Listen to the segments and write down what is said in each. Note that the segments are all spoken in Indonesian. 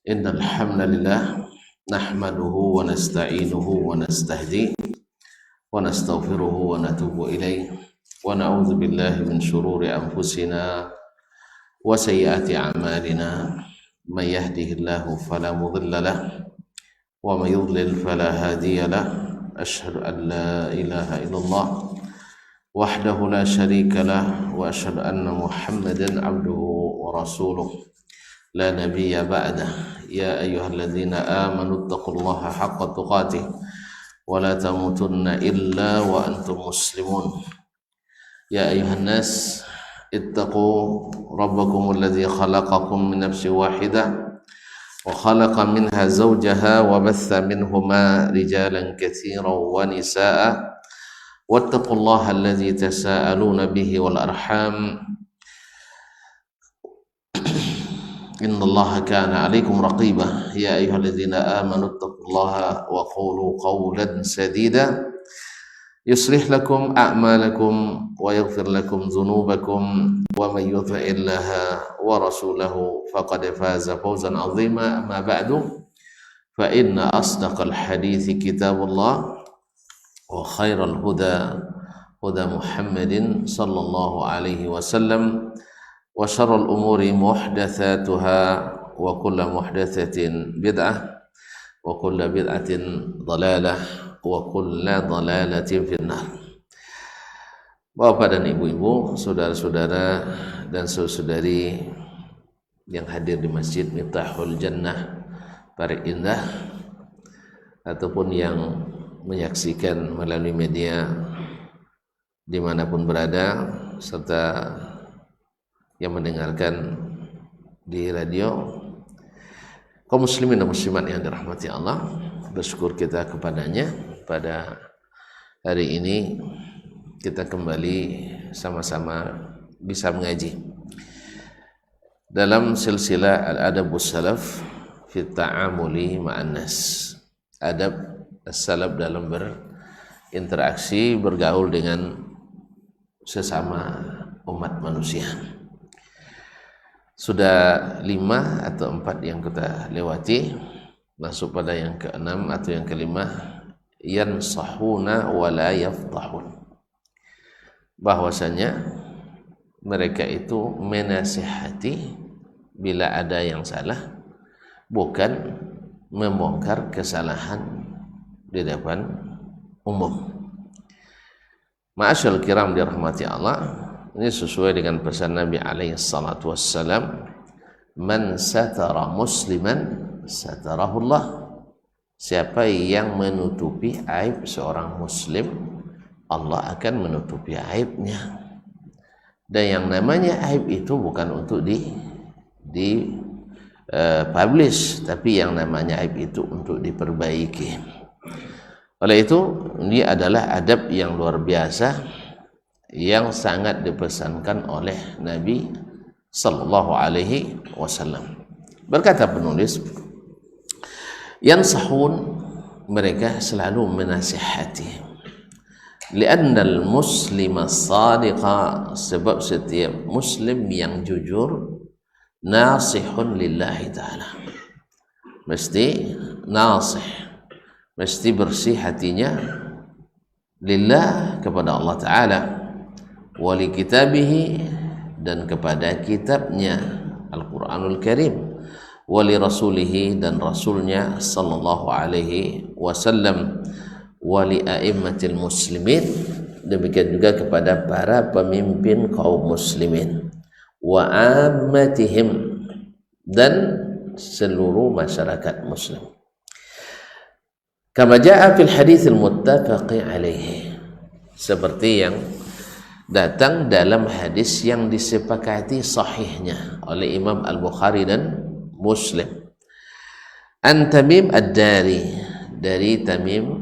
إن الحمد لله نحمده ونستعينه ونستهديه ونستغفره ونتوب إليه ونعوذ بالله من شرور أنفسنا وسيئات أعمالنا من يهده الله فلا مضل له ومن يضلل فلا هادي له أشهد أن لا إله إلا الله وحده لا شريك له وأشهد أن محمدا عبده ورسوله لا نبي بعده يا أيها الذين آمنوا اتقوا الله حق تقاته ولا تموتن إلا وأنتم مسلمون يا أيها الناس اتقوا ربكم الذي خلقكم من نفس واحدة وخلق منها زوجها وبث منهما رجالا كثيرا ونساء واتقوا الله الذي تساءلون به والأرحام إن الله كان عليكم رقيبا يا أيها الذين آمنوا اتقوا الله وقولوا قولا سديدا يصلح لكم أعمالكم ويغفر لكم ذنوبكم ومن يطع الله ورسوله فقد فاز فوزا عظيما أما بعد فإن أصدق الحديث كتاب الله وخير الهدى هدى محمد صلى الله عليه وسلم وشر الأمور محدثاتها وكل محدثة بدعة وكل بدعة ضلالة وكل ضلالة في النار. Bapak dan ibu-ibu, saudara-saudara dan saudari yang hadir di Masjid Miftahul Jannah Parik Indah ataupun yang menyaksikan melalui media dimanapun berada serta yang mendengarkan di radio, kaum muslimin dan muslimat yang dirahmati Allah, bersyukur kita kepadanya. Pada hari ini kita kembali sama-sama bisa mengaji dalam silsilah Al-Adabus Salaf fi Ta'amuli Ma'an Nas, adab salaf dalam berinteraksi, bergaul dengan sesama umat manusia. Sudah 5 atau 4 yang kita lewati, masuk pada yang ke-6 atau yang ke-5, yansahuna wa la yaftahun, bahwasanya mereka itu menasihati bila ada yang salah, bukan membongkar kesalahan di depan umum. Ma'asyal kiram dirahmati Allah, ini sesuai dengan pesan Nabi alaihi salatu wassalam, man satara musliman satarahullah, siapa yang menutupi aib seorang muslim, Allah akan menutupi aibnya. Dan yang namanya aib itu bukan untuk di publish, tapi yang namanya aib itu untuk diperbaiki. Oleh itu, ini adalah adab yang luar biasa yang sangat dipesankan oleh Nabi sallallahu alaihi wasallam. Berkata penulis, yansahun, mereka selalu menasihati. Lianna al-muslima as-sadiqa, sebab setiap muslim yang jujur, nasihun lillahi ta'ala, mesti nasih, mesti bersih hatinya lillah, kepada Allah Ta'ala, wali kitabihi, dan kepada kitabnya Al-Quranul Karim, wali rasulihi, dan rasulnya sallallahu alaihi wasallam, wali a'immatil muslimin, demikian juga kepada para pemimpin kaum muslimin, wa ammatihim, dan seluruh masyarakat muslim. Kama jaa fil haditsil muttafaqi alaihi, seperti yang datang dalam hadis yang disepakati sahihnya oleh Imam Al-Bukhari dan Muslim. An Tamim Ad-Dari, dari Tamim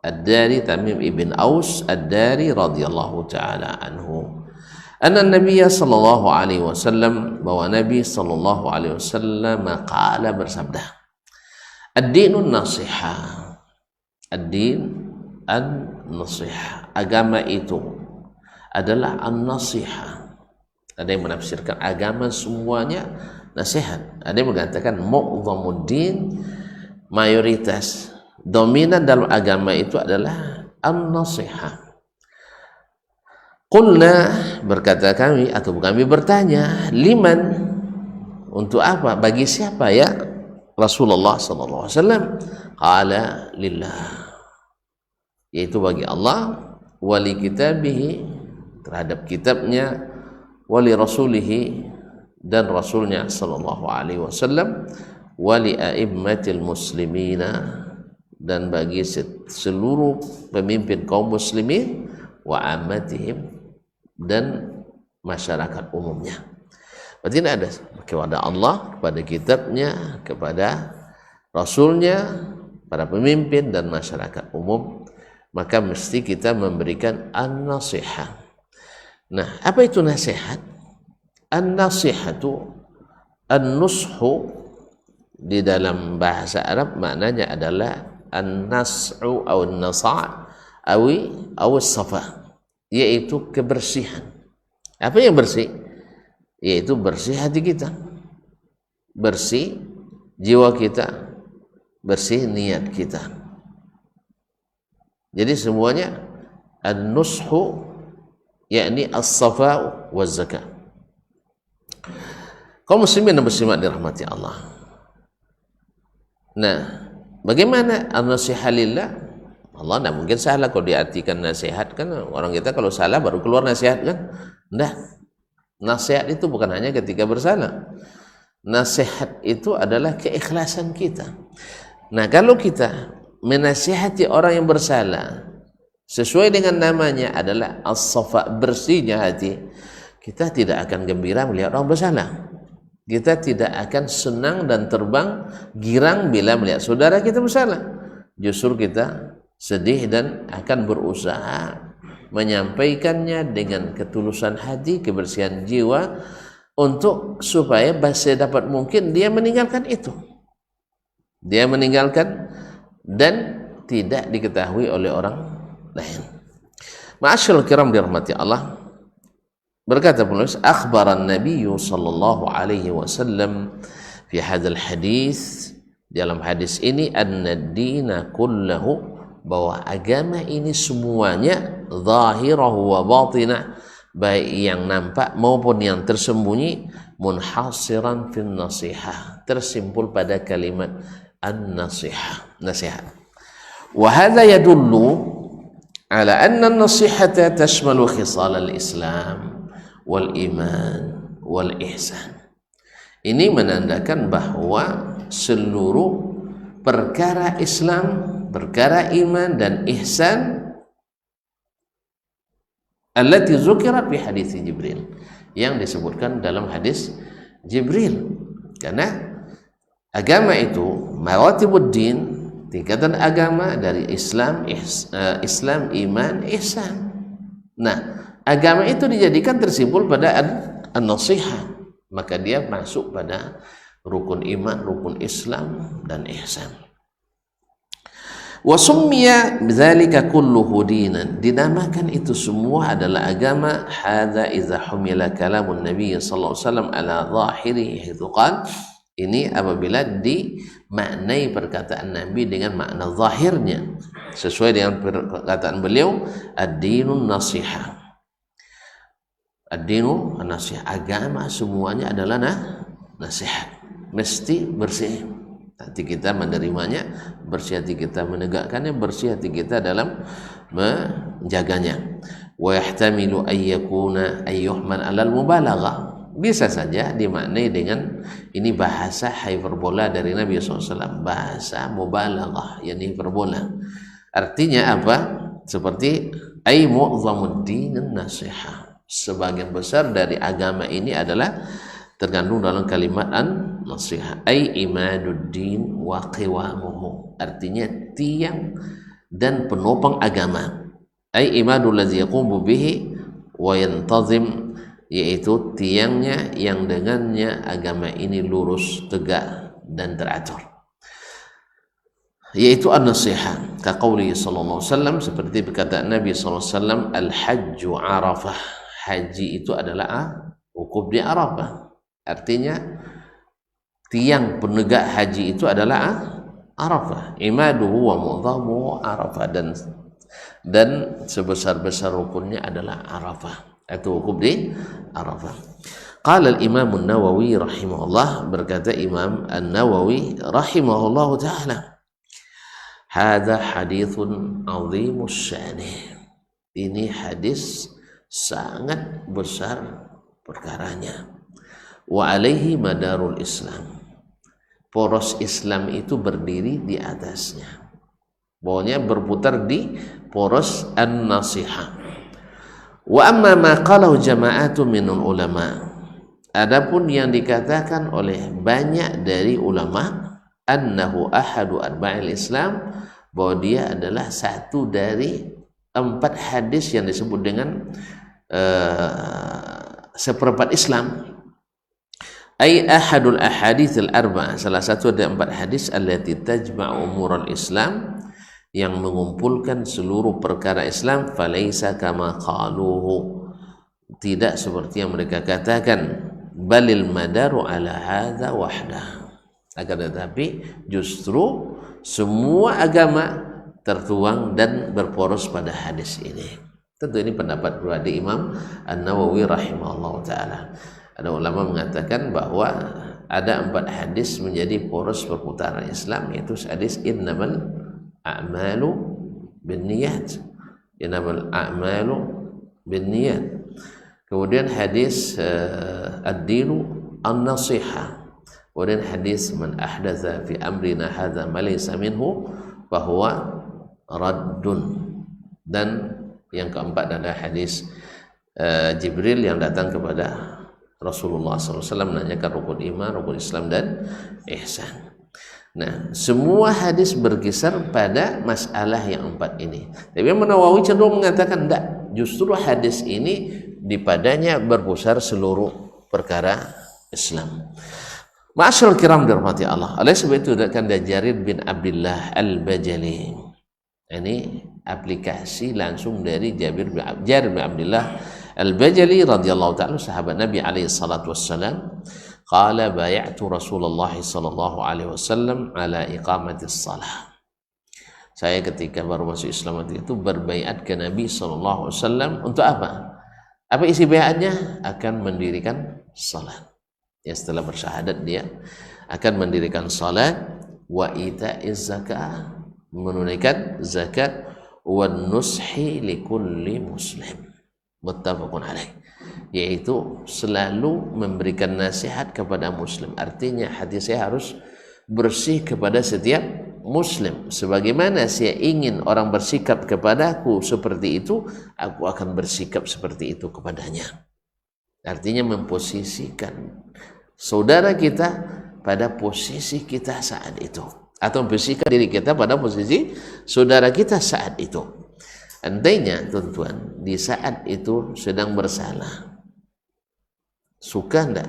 Ad-Dari, Tamim ibn Aus Ad-Dari radhiyallahu ta'ala anhu, anna Nabi sallallahu alaihi wasallam, bahwa Nabi sallallahu alaihi wasallam qala, bersabda, ad-dinun nasihah, ad-din an-nasihah, agama itu adalah an-nasihah. Ada yang menafsirkan agama semuanya nasihat. Ada yang mengatakan mu'dhamuddin, mayoritas dominan dalam agama itu adalah an-nasihah. Qulna, berkata kami atau kami bertanya, liman, untuk apa, bagi siapa ya Rasulullah sallallahu alaihi wasallam? Qala lillah, yaitu bagi Allah, wali kitabihi, terhadap kitabnya, wali rasulihi, dan rasulnya sallallahu alaihi wasallam, wali a'immatil muslimina, dan bagi seluruh pemimpin kaum muslimin, wa ammatihim, dan masyarakat umumnya. Berarti tidak ada kepada Allah, kepada kitabnya, kepada rasulnya, para pemimpin dan masyarakat umum, maka mesti kita memberikan an-nasihah. Nah, apa itu nasihat? An-nasihatu, an-nushu di dalam bahasa Arab maknanya adalah an-nas'u atau an-nasa' atau as-safa, yaitu kebersihan. Apa yang bersih? Yaitu bersih hati kita, bersih jiwa kita, bersih niat kita. Jadi semuanya an-nushu, yakni as-safa wa zakah. Kaum muslimin dan muslimat dirahmati Allah. Nah, bagaimana an-nasihah lillah? Allah tidak mungkin salah kalau diartikan nasihat, kan orang kita kalau salah baru keluar nasihat, kan? Nah, nasihat itu bukan hanya ketika bersalah. Nasihat itu adalah keikhlasan kita. Nah, kalau kita menasihati orang yang bersalah, sesuai dengan namanya adalah as-safa, bersihnya hati, kita tidak akan gembira melihat orang bersalah. Kita tidak akan senang dan terbang girang bila melihat saudara kita bersalah. Justru kita sedih dan akan berusaha menyampaikannya dengan ketulusan hati, kebersihan jiwa, untuk supaya sedapat mungkin dia meninggalkan itu. Dia meninggalkan dan tidak diketahui oleh orang lain. Ma'asyiral kiram dirahmati Allah, berkata penulis, akhbaran Nabi sallallahu alaihi wasallam fi hadzal hadis, dalam hadis ini, anna ad-dina kullahu, bahwa agama ini semuanya, zahirahu wa batinah, baik yang nampak maupun yang tersembunyi, munhasiran fin nasihah, tersimpul pada kalimat an-nasihah, nasihat. Wa hadza yadullu ala anna an-nasihata tashmalu khisal al-islam wal iman wal ihsan. Ini menandakan bahwa seluruh perkara Islam, perkara iman dan ihsan, allati zukirat fi hadis Jibril, yang disebutkan dalam hadis Jibril. Karena agama itu maratibuddin, tingkatan agama dari Islam, Islam, iman, ihsan. Nah, agama itu dijadikan tersimpul pada an-nasihah, maka dia masuk pada rukun iman, rukun Islam dan ihsan. Wa summiya bidzalika kulluhu dinan, dinamakan itu semua adalah agama. Hadza idza humila kalamun nabiy sallallahu alaihi wasallam ala zahirihi, itu qal, ini apabila dimaknai perkataan Nabi dengan makna zahirnya, sesuai dengan perkataan beliau, ad-dinun nasihah, ad-dinu an-nasihah, agama semuanya adalah nasihat, mesti bersih hati kita menerimanya, bersih hati kita menegakkannya, bersih hati kita dalam menjaganya. Wa yahtamilu ayyakuna ayyuhman alal mubalaghah, bisa saja dimaknai dengan ini bahasa hyperbola dari Nabi SAW, bahasa mubalaghah, yakni hiperbola. Artinya apa? Seperti ay mu'dhamuddin an-nasihah, sebagian besar dari agama ini adalah terkandung dalam kalimat an-nasihah, ay imaduddin wa qiwamuhu, artinya tiang dan penopang agama, ay imadul ladzi yaqumu bihi wa yantazim, yaitu tiangnya yang dengannya agama ini lurus, tegak dan teratur, yaitu an-nasihah. Ka qauli sallallahu alaihi wasallam, seperti perkataan Nabi sallallahu alaihi wasallam, al-hajju arafah, haji itu adalah wukuf di Arafah. Artinya tiang penegak haji itu adalah Arafah. Imaduhu wa mu'dhamuhu Arafah, dan sebesar-besar rukunnya adalah Arafah, atau wukuf di Arafah. Qala al-Imam an-Nawawi rahimahullah, berkata Imam An-Nawawi rahimahullah taala, hadza haditsun 'azimus sya'ni. Ini hadis sangat besar perkaranya. Wa alaihi madarul Islam. Poros Islam itu berdiri di atasnya. Pokoknya berputar di poros an-nasihah. Wa amma ma qalahu jama'atu minul ulama. Adapun yang dikatakan oleh banyak dari ulama, annahu ahadu arba'il Islam, bahwa dia adalah satu dari 4 hadis yang disebut dengan seperempat Islam. Ay ahadul ahadithil arba'ah, salah satu dari 4 hadis allati tajma'u umurul Islam, yang mengumpulkan seluruh perkara Islam. Falaisa kama qaluhu, tidak seperti yang mereka katakan, balil madaru ala hadza wahdah, akan tetapi justru semua agama tertuang dan berporos pada hadis ini. Tentu ini pendapat pribadi Imam An-Nawawi rahimahullah taala. Ada ulama mengatakan bahwa ada 4 hadis menjadi poros perputaran Islam, yaitu hadis innamal a'malu binniyat, innamal a'malu binniyat. Kemudian hadis ad-dinu an-nasihah. Kemudian hadis man ahdatsa fi amrina hadza ma laysa minhu bahwa raddun. Dan yang keempat adalah hadis Jibril yang datang kepada Rasulullah SAW menanyakan rukun iman, rukun Islam, dan ihsan. Nah, semua hadis berkisar pada masalah yang 4 ini. Tapi Imam Nawawi cenderung mengatakan tidak, justru hadis ini dipadanya berpusar seluruh perkara Islam. Ma'asyiral kiram dirahmati Allah. Oleh sebab itu datang dari Jarir bin Abdullah Al-Bajali. Ini aplikasi langsung dari Jarir bin Abdullah Al-Bajali radhiyallahu ta'ala, sahabat Nabi alaihi salatu wassalam. Qala bay'atu Rasulullah sallallahu alaihi wasallam ala iqamatis salah. Saya ketika baru masuk Islam itu berbaiat ke Nabi sallallahu alaihi wasallam untuk apa? Apa isi baiatnya? Akan mendirikan salat. Ya, setelah bersyahadat dia akan mendirikan salat, wa ita'iz zakah, menunaikan zakat, wa nushi likulli muslim. Muttafaqun alaih, yaitu selalu memberikan nasihat kepada muslim. Artinya hati saya harus bersih kepada setiap muslim. Sebagaimana saya ingin orang bersikap kepadaku seperti itu, aku akan bersikap seperti itu kepadanya. Artinya memposisikan saudara kita pada posisi kita saat itu, atau memposisikan diri kita pada posisi saudara kita saat itu. Andainya tuan-tuan di saat itu sedang bersalah, suka enggak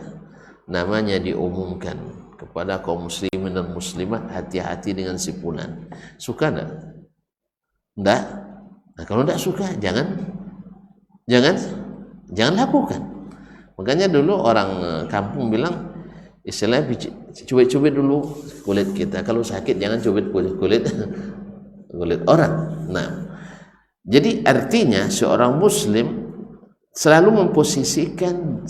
namanya diumumkan kepada kaum muslimin dan muslimat, hati-hati dengan si fulan? Suka enggak? Enggak. Nah, kalau enggak suka, jangan lakukan. Makanya dulu orang kampung bilang, istilahnya cubit-cubit dulu kulit kita. Kalau sakit jangan cubit kulit orang. Nah, jadi artinya seorang muslim selalu memposisikan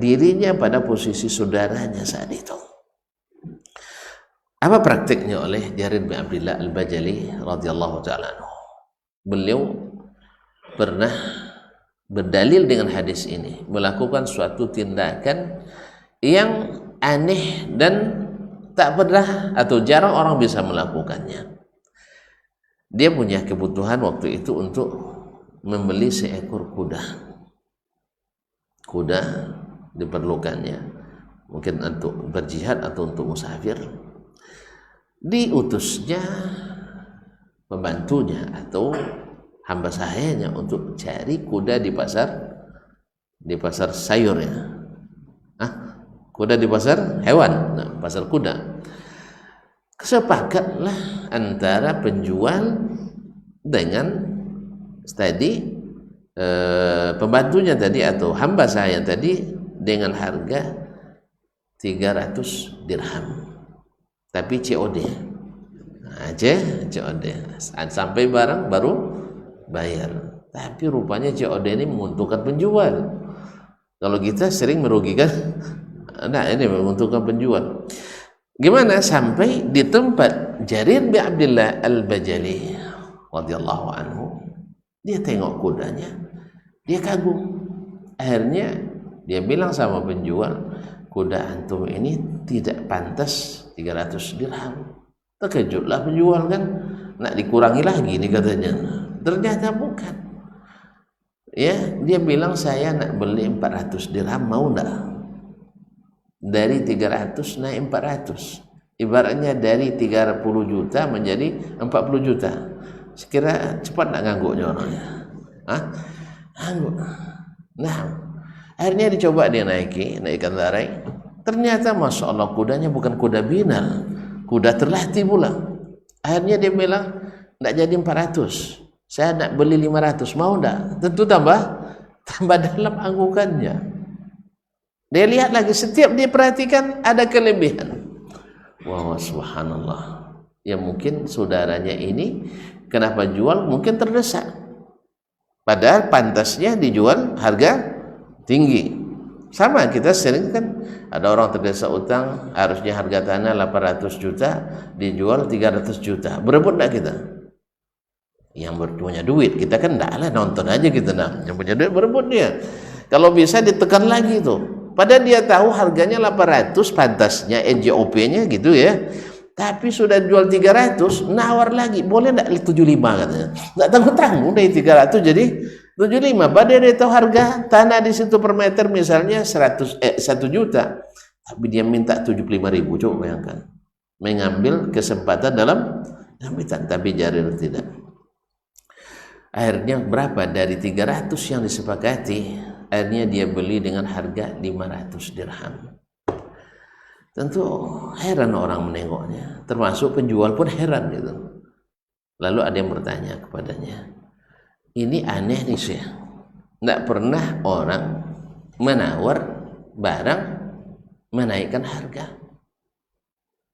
dirinya pada posisi saudaranya saat itu. Apa praktiknya oleh Jarir bin Abdullah Al-Bajali radhiyallahu ta'ala anhu? Beliau pernah berdalil dengan hadis ini, melakukan suatu tindakan yang aneh dan tak pernah atau jarang orang bisa melakukannya. Dia punya kebutuhan waktu itu untuk membeli seekor kuda. Kuda diperlukannya mungkin untuk berjihad atau untuk musafir. Diutusnya pembantunya atau hamba sahayanya untuk cari kuda di pasar sayur ya. Kuda di pasar hewan, nah, pasar kuda. Kesepakatlah antara penjual dengan tadi pembantunya tadi atau hamba sahaya tadi dengan harga 300 dirham. Tapi COD. Nah, COD. Sampai barang baru bayar. Tapi rupanya COD ini menguntungkan penjual. Kalau kita sering merugikan, nah ini menguntungkan penjual. Gimana sampai di tempat Jarir bin Abdullah Al-Bajali radhiyallahu anhu, dia tengok kudanya, dia kagum. Akhirnya dia bilang sama penjual, kuda antum ini tidak pantas 300 dirham. Terkejutlah penjual kan, nak dikurangi lagi nih katanya. Ternyata bukan. Ya, dia bilang saya nak beli 400 dirham, mau enggak? Dari 300 naik 400. Ibaratnya dari 30 juta menjadi 40 juta. Sekira cepat nak ngangguknya orangnya. Ngangguk. Nah, akhirnya dicoba dia naikkan tarai. Ternyata Masya Allah kudanya bukan kuda binal, kuda terlatih pula. Akhirnya dia bilang, nak jadi 400, saya nak beli 500, mau enggak? Tentu tambah dalam anggukannya. Dia lihat lagi, setiap dia perhatikan ada kelebihan. Wah, subhanallah. Ya mungkin saudaranya ini kenapa jual mungkin terdesak. Padahal pantasnya dijual harga tinggi. Sama kita sering kan ada orang terdesak utang, harusnya harga tanah 800 juta, dijual 300 juta. Berebut enggak kita? Yang punya duit, kita kan enggak lah, nonton aja kita nah. Yang punya duit berebut dia. Kalau bisa ditekan lagi tuh. Padahal dia tahu harganya 800 pantasnya NJOP-nya gitu ya. Tapi sudah jual 300, nawar lagi. Boleh enggak 75 katanya. Enggak tanggung-tanggung dari 300 jadi 75. Padahal dia tahu harga tanah di situ per meter misalnya 1 juta. Tapi dia minta 75.000, coba bayangkan. Mengambil kesempatan dalam nyambitan, tapi Jarir tidak. Akhirnya berapa dari 300 yang disepakati? Akhirnya dia beli dengan harga 500 dirham. Tentu heran orang menengoknya, termasuk penjual pun heran gitu. Lalu ada yang bertanya kepadanya, ini aneh nih Syekh, tidak pernah orang menawar barang menaikkan harga,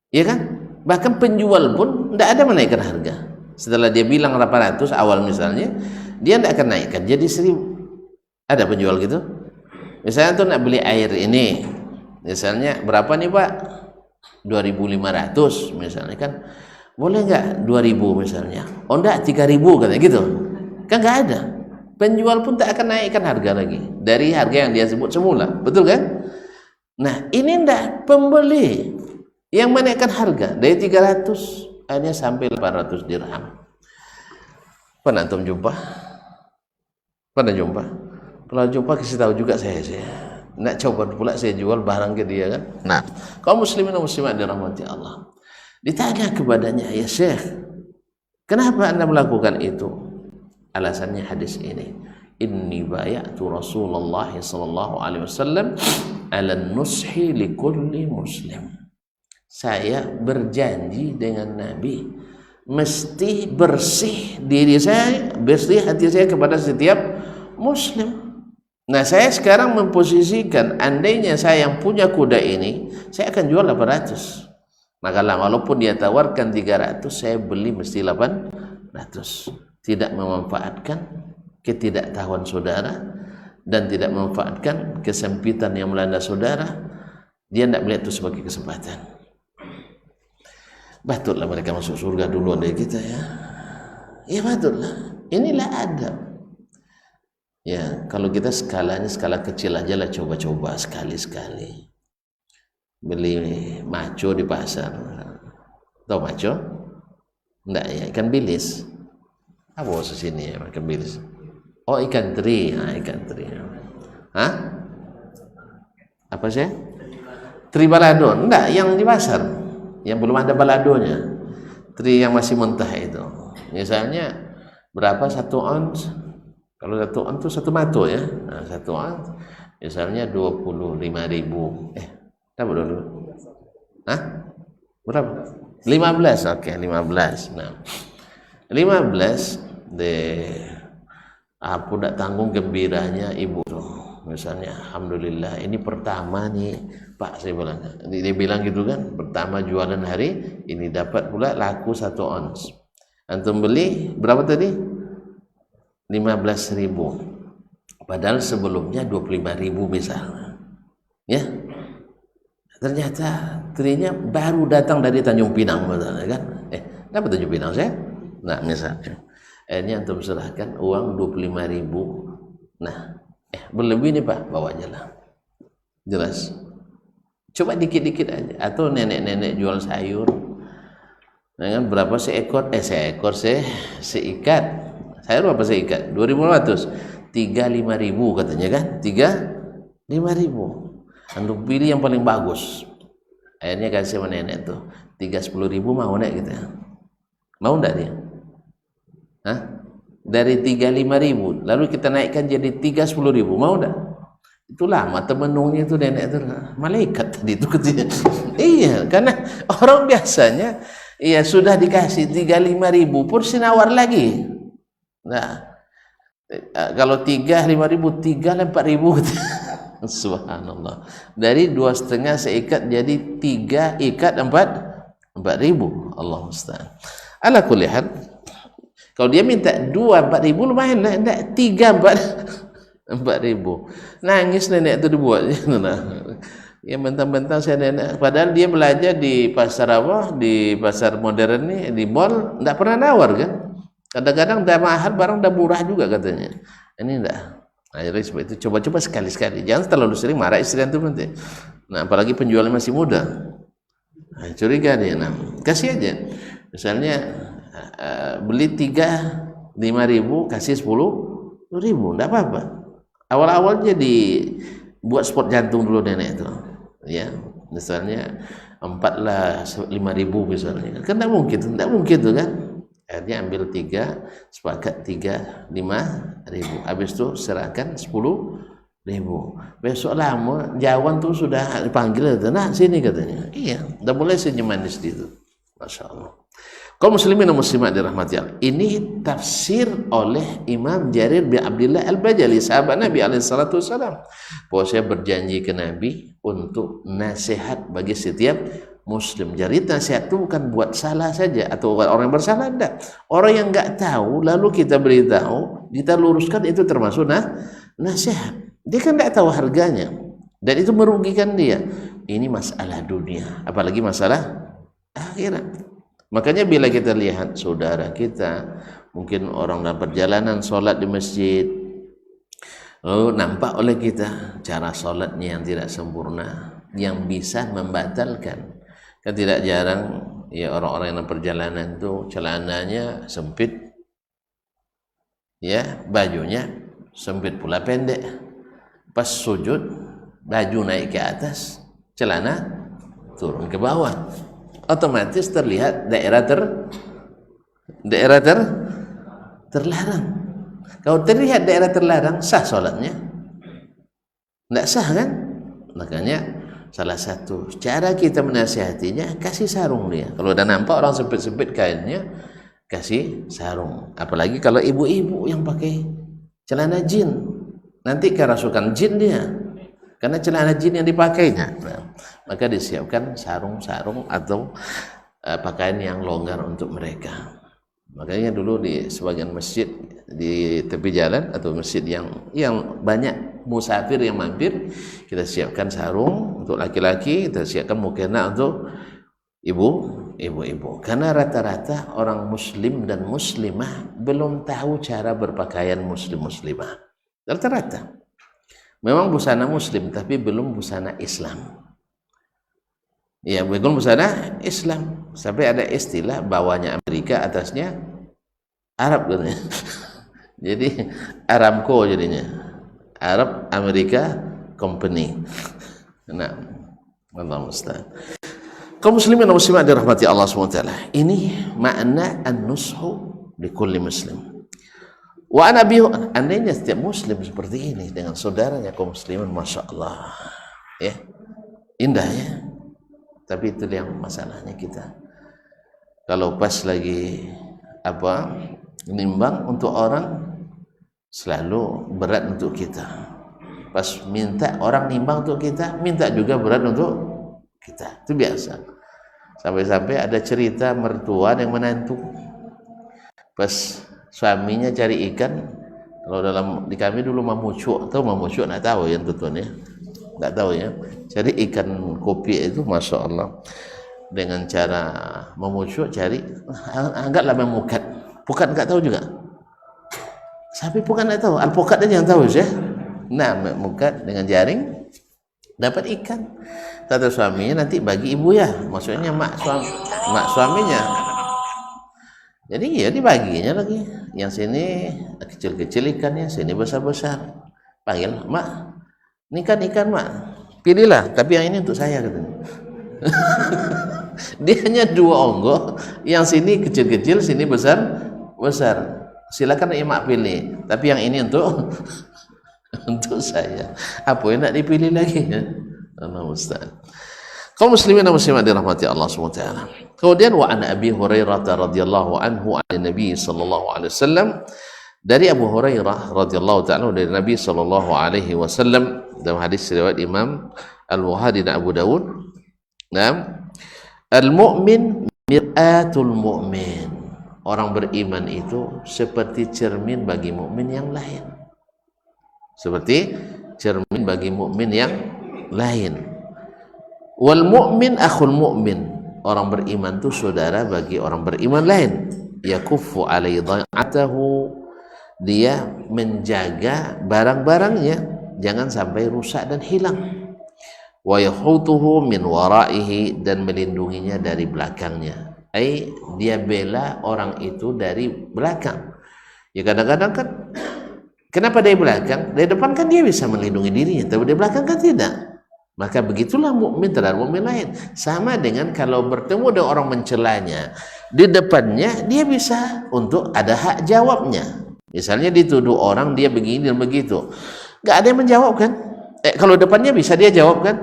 ya kan? Bahkan penjual pun tidak ada menaikkan harga. Setelah dia bilang 800 awal misalnya, dia tidak akan naikkan jadi 1.000. Ada penjual gitu? Misalnya tuh nak beli air ini, misalnya berapa nih Pak? 2.500 misalnya kan. Boleh nggak 2.000 misalnya? Oh enggak, 3.000 katanya gitu. Kan nggak ada. Penjual pun tak akan naikkan harga lagi dari harga yang dia sebut semula. Betul kan? Nah ini enggak, pembeli yang menaikkan harga dari 300 akhirnya sampai 800 dirham. Pernah antum jumpa? Pernah jumpa? Kalau jumpa kasih tahu juga saya. Nak coba pula saya jual barang ke dia kan. Nah, kaum muslimin dan muslimat dirahmati Allah. Ditanya kepadanya, ya Syekh, kenapa Anda melakukan itu? Alasannya hadis ini. Inni bayatu Rasulullah sallallahu alaihi wasallam ala nushi li kulli muslim. Saya berjanji dengan Nabi mesti bersih diri saya, bersih hati saya kepada setiap muslim. Nah saya sekarang memposisikan, andainya saya yang punya kuda ini, saya akan jual 800. Maka walaupun dia tawarkan 300, saya beli mesti 800. Tidak memanfaatkan ketidaktahuan saudara dan tidak memanfaatkan kesempitan yang melanda saudara. Dia tidak melihat itu sebagai kesempatan. Patutlah mereka masuk surga duluan dari kita ya. Ya patutlah. Inilah adab. Ya, kalau kita skalanya skala kecil aja lah, coba-coba sekali-sekali. Beli maco di pasar. Tahu maco? Enggak ya, ikan bilis. Apa maksud sini ya, ikan bilis? Oh, ikan teri. Nah, ikan teri. Hah? Apa sih? Teri balado. Enggak, yang di pasar. Yang belum ada baladonya. Teri yang masih mentah itu. Misalnya berapa 1 ons? Kalau 1 ons itu 1 mato ya. Nah, 1 ons misalnya 25.000. Berapa dulu? Hah? Berapa? 15. Oke, 15. Nah, 15 aku tidak tanggung gembiranya ibu tuh. misalnya, alhamdulillah ini pertama nih Pak, saya bilang, dia bilang gitu kan, pertama jualan hari ini dapat pula laku 1 ons. Antum beli berapa tadi? 15.000, padahal sebelumnya 25.000 misalnya, ya. Ternyata trinya baru datang dari Tanjung Pinang, misalnya kan, dapat Tanjung Pinang saya. Nah misalnya, ini antum serahkan uang 25.000. Nah, berlebih nih Pak, bawa aja lah. Jelas. Coba dikit-dikit aja. Atau nenek-nenek jual sayur. Nah, kan berapa seikat? Sayur berapa seikat? 2.500. 35.000 katanya kan? 35.000. Antum pilih yang paling bagus. Akhirnya kasih sama nenek tuh. 10.000 mau nek gitu. Mau enggak dia? Hah? Dari 35.000 lalu kita naikkan jadi 30.000, mau enggak? Itu lama temenungnya itu nenek itu malaikat tadi itu katanya. Iya, karena orang biasanya iya sudah dikasih 35.000 pun sinawar lagi. Nah, kalau 35.000 4.000 gitu. Subhanallah. Dari 2,5 seikat jadi 3 ikat 4.000. Allah musta'an. Ala kulli hal, kalau dia minta 2-4.000 lumayan lah, enggak 3-4.000. Nangis nenek itu dibuat. Ya mentang-mentang saya nenek, padahal dia belajar di pasar apa? Di pasar modern nih, di mall, enggak pernah nawar kan? Kadang-kadang udah mahal, barang udah murah juga katanya. Ini enggak. Akhirnya sebab itu coba-coba sekali-sekali, jangan terlalu sering, marah istri antum nanti. Nah, apalagi penjualnya masih muda, nah, curiga dia. Nah, kasih aja. Misalnya beli 5.000 kasih 10.000, enggak apa-apa. Awal-awal jadi buat sport jantung dulu nenek itu, ya. Misalnya 4 lah 5.000 misalnya, kan enggak mungkin tuh kan. Akhirnya ambil 3, sepakat 5.000. Habis itu serahkan 10.000. Besok lama Jawan tuh sudah dipanggil, nah sini katanya. Iya, udah mulai senyum manis di situ. Masya Allah. Kaum muslimin dan muslimat dirahmati Allah. Ini tafsir oleh Imam Jarir bin Abdullah Al-Bajali, sahabat Nabi alaihissalatu wassalam. Bahwa saya berjanji ke Nabi untuk nasihat bagi setiap Muslim. Jadi nasihat itu bukan buat salah saja atau orang yang bersalah, enggak. Orang yang enggak tahu lalu kita beritahu, kita luruskan, itu termasuk nasihat. Dia kan enggak tahu harganya dan itu merugikan dia. Ini masalah dunia, apalagi masalah akhirat. Makanya bila kita lihat saudara kita, mungkin orang dalam perjalanan sholat di masjid, lalu nampak oleh kita cara sholatnya yang tidak sempurna, yang bisa membatalkan. Kan tidak jarang ya orang-orang yang dalam perjalanan itu celananya sempit, ya bajunya sempit pula pendek. Pas sujud baju naik ke atas, celana turun ke bawah, otomatis terlihat daerah terlarang. Kalau terlihat daerah terlarang, sah sholatnya? Tidak sah kan? Makanya salah satu cara kita menasihatinya, kasih sarung dia. Kalau udah nampak orang sempit-sempit kainnya, kasih sarung. Apalagi kalau ibu-ibu yang pakai celana jin, nanti kerasukan jin dia, karena celana jin yang dipakainya. Nah, maka disiapkan sarung-sarung atau pakaian yang longgar untuk mereka. Makanya dulu di sebagian masjid di tepi jalan atau masjid yang banyak musafir yang mampir, kita siapkan sarung untuk laki-laki, kita siapkan mukena untuk ibu-ibu. Karena rata-rata orang muslim dan muslimah belum tahu cara berpakaian muslim-muslimah. Rata-rata memang busana muslim tapi belum busana Islam. Ya, belum busana Islam. Sampai ada istilah bawahnya Amerika, atasnya Arab katanya. Jadi Aramco jadinya, Arab Amerika Company. Nah, Allah musta'an. Kaum muslimin dan muslimat dirahmati Allah SWT, ini makna an-nushu likulli muslim. Wa ana bihi, andainya setiap muslim seperti ini dengan saudaranya kaum muslimin, masya Allah, ya indah ya. Tapi itu yang masalahnya kita. Kalau pas lagi nimbang untuk orang, selalu berat untuk kita. Pas minta orang nimbang untuk kita, minta juga berat untuk kita. Itu biasa. Sampai-sampai ada cerita mertua yang menantu. Pas suaminya cari ikan, kalau di kami dulu mamucuk, tahu mamucuk? Nggak tahu ya tuan ya, nggak tahu ya. Cari ikan kopi itu, masya Allah, dengan cara mamucuk cari, anggaplah memukat. Pukat nggak tahu juga. Sapi pukat nggak tahu, alpukat aja yang tahu ya. Nah, memukat dengan jaring dapat ikan. Kata suaminya, nanti bagi ibu ya, maksudnya mak suaminya. Jadi ya dibaginya lagi. Yang sini kecil-kecil ikannya, sini besar-besar. Panggil, mak, ini kan ikan mak, pilihlah, tapi yang ini untuk saya katanya. Dia hanya 2 onggok, yang sini kecil-kecil, sini besar-besar. Silakan mak pilih, tapi yang ini untuk untuk saya. Apa yang nak dipilih lagi? Allah Ustaz. Kaum muslimin dan muslimat dirahmati Allah SWT. Kemudian wa an Abi Hurairah radhiyallahu anhu an Nabi sallallahu alaihi wasallam, dari Abu Hurairah radhiyallahu ta'ala dari Nabi sallallahu alaihi wasallam, dalam hadis riwayat Imam Al-Bukhari dan Abu Dawud. Naam, al-mu'min mir'atul mu'min. Orang beriman itu seperti cermin bagi mukmin yang lain. Seperti cermin bagi mukmin yang lain. Wal mu'min akhul mu'min, orang beriman itu saudara bagi orang beriman lain. Yakuffu alai dhai'atahu, dia menjaga barang-barangnya jangan sampai rusak dan hilang. Wa yahutuhu min waraihi, dan melindunginya dari belakangnya. Dia bela orang itu dari belakang. Ya kadang-kadang kan, kenapa dari belakang? Dari depan kan dia bisa melindungi dirinya, tapi dari belakang kan tidak. Maka begitulah mukmin terhadap mukmin lain. Sama dengan kalau bertemu dengan orang mencelanya, di depannya dia bisa untuk ada hak jawabnya. Misalnya dituduh orang dia begini dan begitu, nggak ada yang menjawab kan? Kalau depannya bisa dia jawab kan?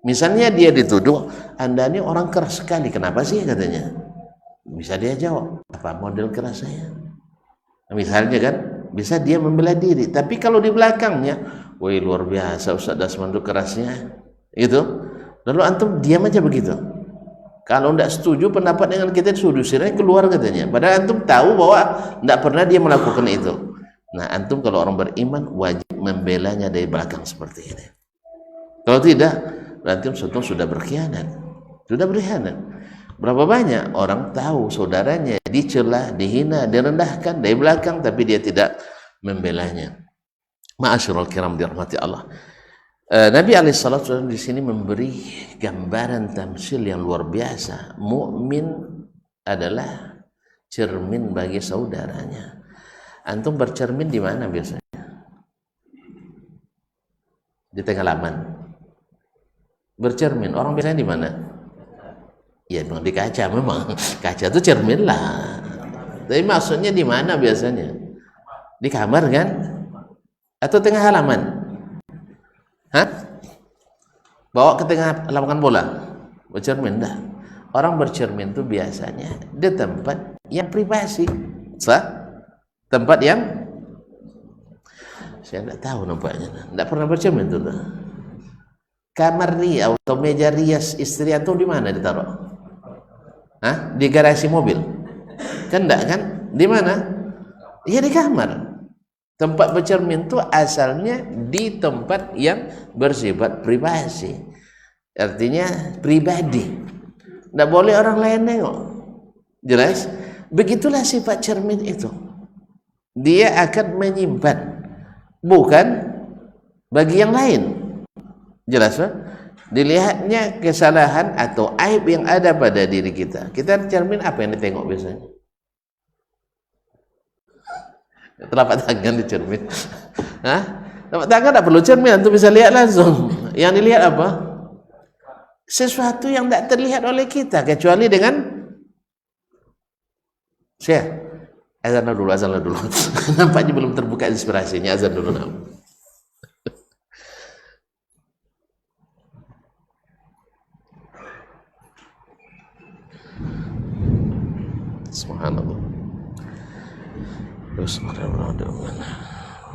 Misalnya dia dituduh, Anda ini orang keras sekali, kenapa sih katanya? Bisa dia jawab, apa model keras saya? Misalnya kan, bisa dia membela diri. Tapi kalau di belakangnya, woi luar biasa Ustaz Dasman itu kerasnya, itu. Lalu antum diam aja begitu. Kalau tidak setuju pendapat dengan kita, disuruh sirnya keluar katanya. Padahal antum tahu bahwa tidak pernah dia melakukan itu. Nah, antum kalau orang beriman wajib membelanya dari belakang seperti ini. Kalau tidak, berarti antum sudah berkhianat. Sudah berkhianat. Berapa banyak orang tahu saudaranya dicela, dihina, direndahkan dari belakang, tapi dia tidak membelanya. Ma'asyiral kiram dirahmati Allah. Nabi alaihissalam di sini memberi gambaran tamsil yang luar biasa. Mukmin adalah cermin bagi saudaranya. Antum bercermin di mana biasanya? Di tengah laman. Bercermin, orang biasanya di mana? Ya memang di kaca, memang kaca itu cermin lah. Tapi maksudnya di mana biasanya? Di kamar kan? Atau tengah halaman? Hah? Bawa ke tengah lapangan bola? Bercermin dah. Orang bercermin itu biasanya di tempat yang privasi. Tempat yang saya tidak tahu nampaknya. Tidak pernah bercermin itu. Kamar ria atau meja rias istri atau di mana ditaruh? Hah? Di garasi mobil? Kan enggak kan? Di mana? Ya di kamar. Tempat bercermin itu asalnya di tempat yang bersifat privasi. Artinya pribadi. Tidak boleh orang lain nengok. Jelas? Begitulah sifat cermin itu. Dia akan menyimpan, bukan bagi yang lain. Jelas? Dilihatnya kesalahan atau aib yang ada pada diri kita. Kita cermin apa yang ditengok biasanya? Telapak tangan di cermin. Hah? Telapak tangan tak perlu cermin, antum bisa lihat langsung. Yang dilihat apa? Sesuatu yang tak terlihat oleh kita, kecuali dengan azan dulu. Nampaknya belum terbuka inspirasinya, azan dulu. Subhanallah.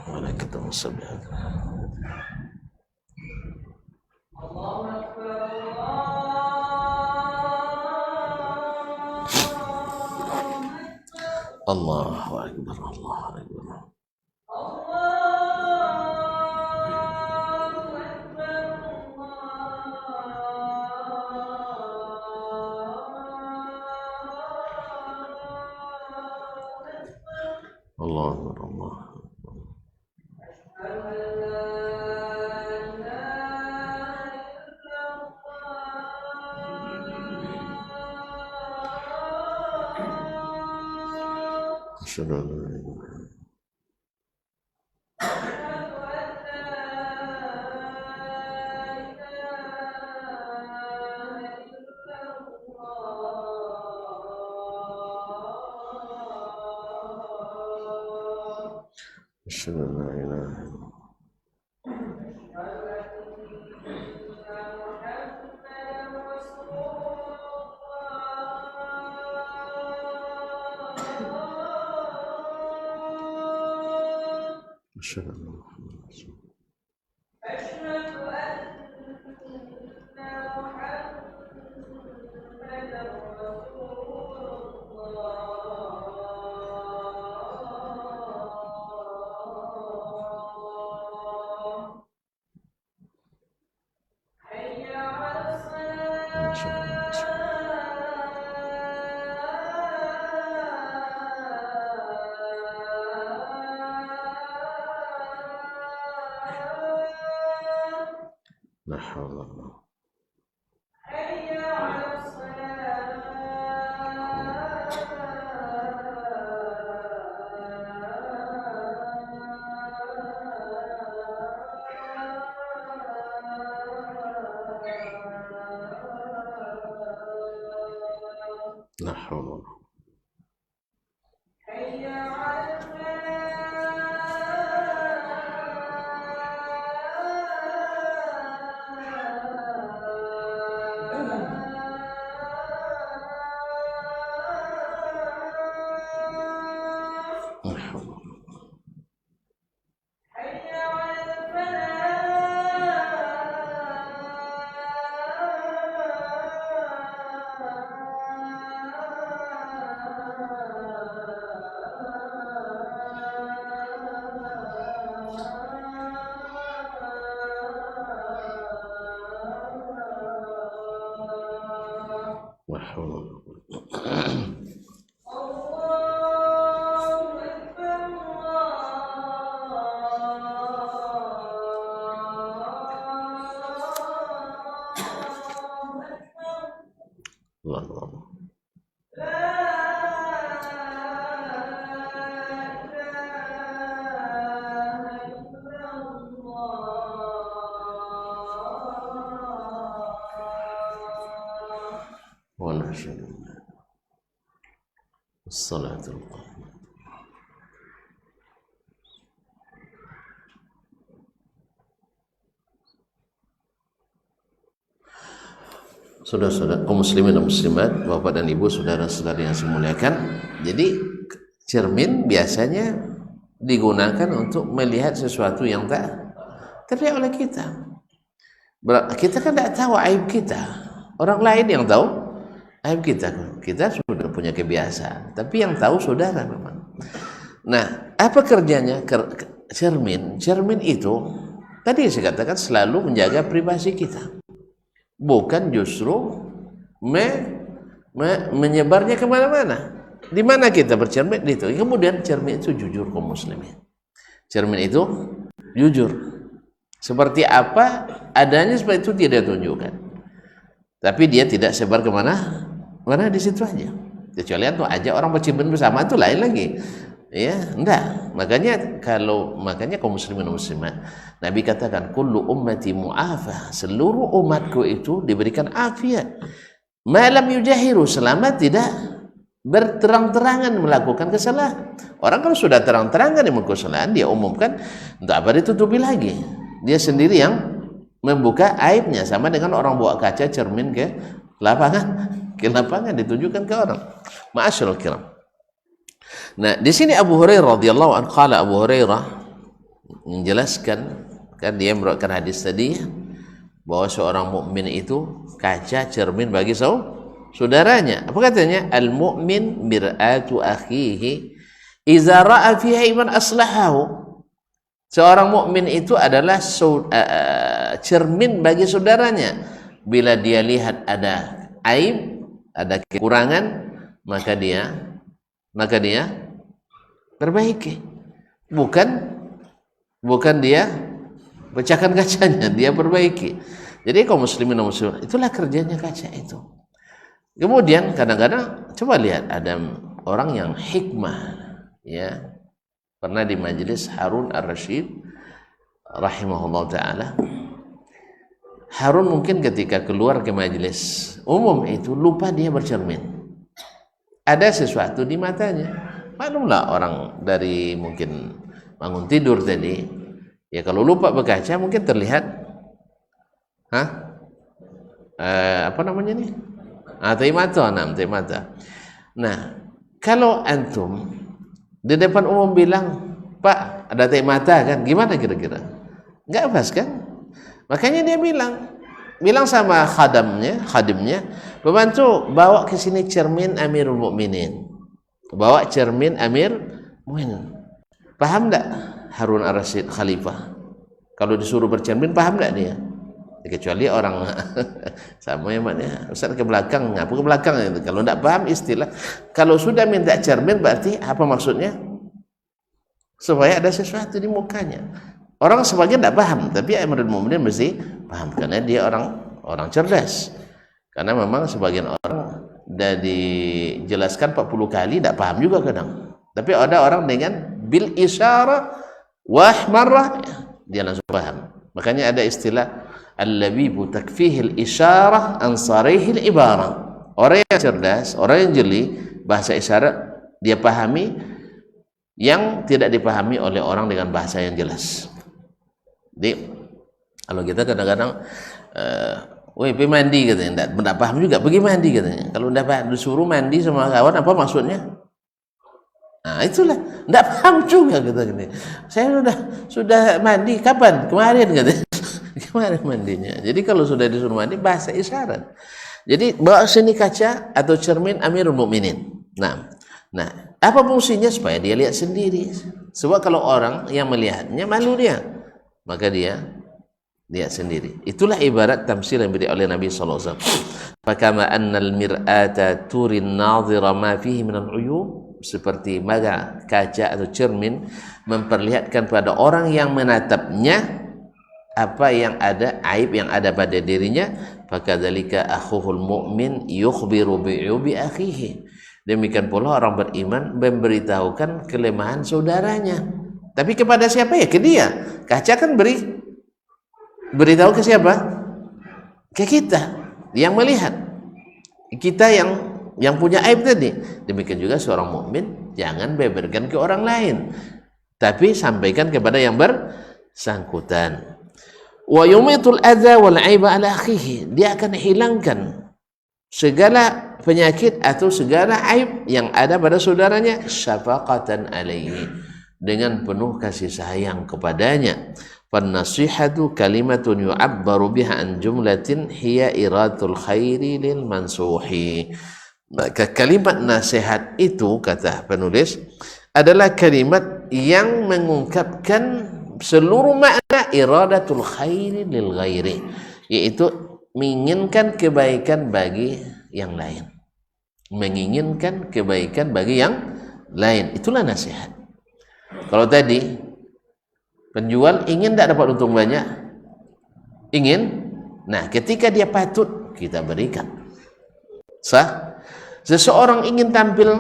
Waalaikumsalam. Allahu Akbar, Allahu Akbar. Allahu Akbar, Allahu Akbar. Asyhadu an la ilaha illallah. Asyhadu an la ilaha illallah. Asyhadu anna Muhammadan Rasulullah. La haula wa la haula wa la Assalatul qaimat. Saudara-saudara kaum muslimin dan muslimat, bapak dan ibu, saudara-saudari yang saya muliakan. Jadi cermin biasanya digunakan untuk melihat sesuatu yang tak terlihat oleh kita. Kita kan tidak tahu aib kita. Orang lain yang tahu aib kita. Kita sudah punya kebiasaan, tapi yang tahu saudara memang. Nah, apa kerjanya cermin? Cermin itu tadi saya katakan selalu menjaga privasi kita, bukan justru menyebarnya kemana-mana. Di mana kita bercermin itu. Kemudian cermin itu jujur kaum muslimin. Cermin itu jujur. Seperti apa adanya seperti itu tidak tunjukkan. Tapi dia tidak sebar kemana? Mana di situ aja. Kecuali tuh aja orang bercermin bersama itu lain lagi. Ya, enggak. Makanya kaum muslimin dan muslimat, Nabi katakan kullu ummati mu'afah. Seluruh umatku itu diberikan afiat. Malam yujahiru, selama tidak berterang-terangan melakukan kesalahan. Orang kalau sudah terang-terangan melakukan kesalahan, dia umumkan, untuk apa ditutupi lagi? Dia sendiri yang membuka aibnya, sama dengan orang bawa kaca cermin ke lapangan ditunjukkan ke orang. Ma'asyiral kiram. Nah, di sini Abu Hurairah radhiyallahu anhu, qala Abu Hurairah menjelaskan, kan dia meriwayatkan hadis tadi bahwa seorang mukmin itu kaca cermin bagi saudaranya. Apa katanya? Al mu'min mir'atu akhihi idza ra'a fihi man aslahahu. Seorang mukmin itu adalah cermin bagi saudaranya. Bila dia lihat ada aib, ada kekurangan, maka dia perbaiki. Bukan dia pecahkan kacanya, dia perbaiki. Jadi kaum muslimin dan muslimat, itulah kerjanya kaca itu. Kemudian kadang-kadang coba lihat ada orang yang hikmah, ya. Pernah di majelis Harun Ar-Rasyid rahimahullah taala. Harun mungkin ketika keluar ke majelis umum itu lupa dia bercermin. Ada sesuatu di matanya. Maklumlah orang dari mungkin bangun tidur tadi, ya kalau lupa berkaca mungkin terlihat apa namanya nih? Taimata. Nah, kalau antum di depan umum bilang, Pak, ada taimata kan? Gimana kira-kira? Enggak pas kan? Makanya dia bilang sama khadimnya, pembantu bawa ke sini cermin Amirul Mukminin. Bawa cermin Amir Mukminin. Paham enggak Harun Ar-Rasyid Khalifah? Kalau disuruh bercermin paham enggak dia? Kecuali orang sama yang maknanya Ustaz ke belakang, ngapa ke belakang itu? Kalau tidak paham istilah, kalau sudah minta cermin berarti apa maksudnya? Supaya ada sesuatu di mukanya. Orang sebagian tidak paham, tapi Amirul Mukminin mesti paham karena dia orang cerdas. Karena memang sebagian orang sudah dijelaskan 40 kali tidak paham juga kadang. Tapi ada orang dengan bil isyarah wah marrah dia langsung paham. Makanya ada istilah al-labibu takfihil isyarah ansarihil ibarah. Orang yang cerdas, orang yang jeli, bahasa isyarat dia pahami yang tidak dipahami oleh orang dengan bahasa yang jelas. Jadi kalau kita kadang-kadang pergi mandi katanya, tidak paham juga, pergi mandi katanya. Kalau tidak paham, disuruh mandi sama kawan, apa maksudnya? Nah itulah, tidak paham juga kita gini. Saya sudah mandi, kapan? Kemarin katanya. Kemarin mandinya. Jadi kalau sudah disuruh mandi, bahasa isyarat. Jadi bawa sini kaca atau cermin Amirul Mukminin. Nah, apa fungsinya? Supaya dia lihat sendiri. Sebab kalau orang yang melihatnya malu dia, maka dia lihat sendiri. Itulah ibarat tamsil yang diberi oleh Nabi SAW. Fakama annal mir'ata turin nadhira ma fihi minal uyub, seperti maka kaca atau cermin memperlihatkan pada orang yang menatapnya apa yang ada, aib yang ada pada dirinya. Fakadzalika akhuhul mu'min yukhbiru bi'ubi akhihi. Demikian pula orang beriman memberitahukan kelemahan saudaranya. Tapi kepada siapa? Ya ke dia. Kaca kan beritahu ke siapa? Ke kita yang melihat, kita yang punya aib tadi. Demikian juga seorang mukmin jangan beberkan ke orang lain, tapi sampaikan kepada yang bersangkutan. Wa yumitul adza wal aiba ala akhihi, dia akan hilangkan segala penyakit atau segala aib yang ada pada saudaranya, syafaqatan alaihi, dengan penuh kasih sayang kepadanya. Fan-nasihatu kalimatun yu'abbaru biha an jumlatin hiya iratul khairi lil mansuhi. Maka kalimat nasihat itu, kata penulis, adalah kalimat yang mengungkapkan seluruh makna iradatul khairi lil ghairi, yaitu menginginkan kebaikan bagi yang lain, menginginkan kebaikan bagi yang lain. Itulah nasihat. Kalau tadi penjual ingin tidak dapat untung banyak, ingin, nah ketika dia patut kita berikan. Sah? Seseorang ingin tampil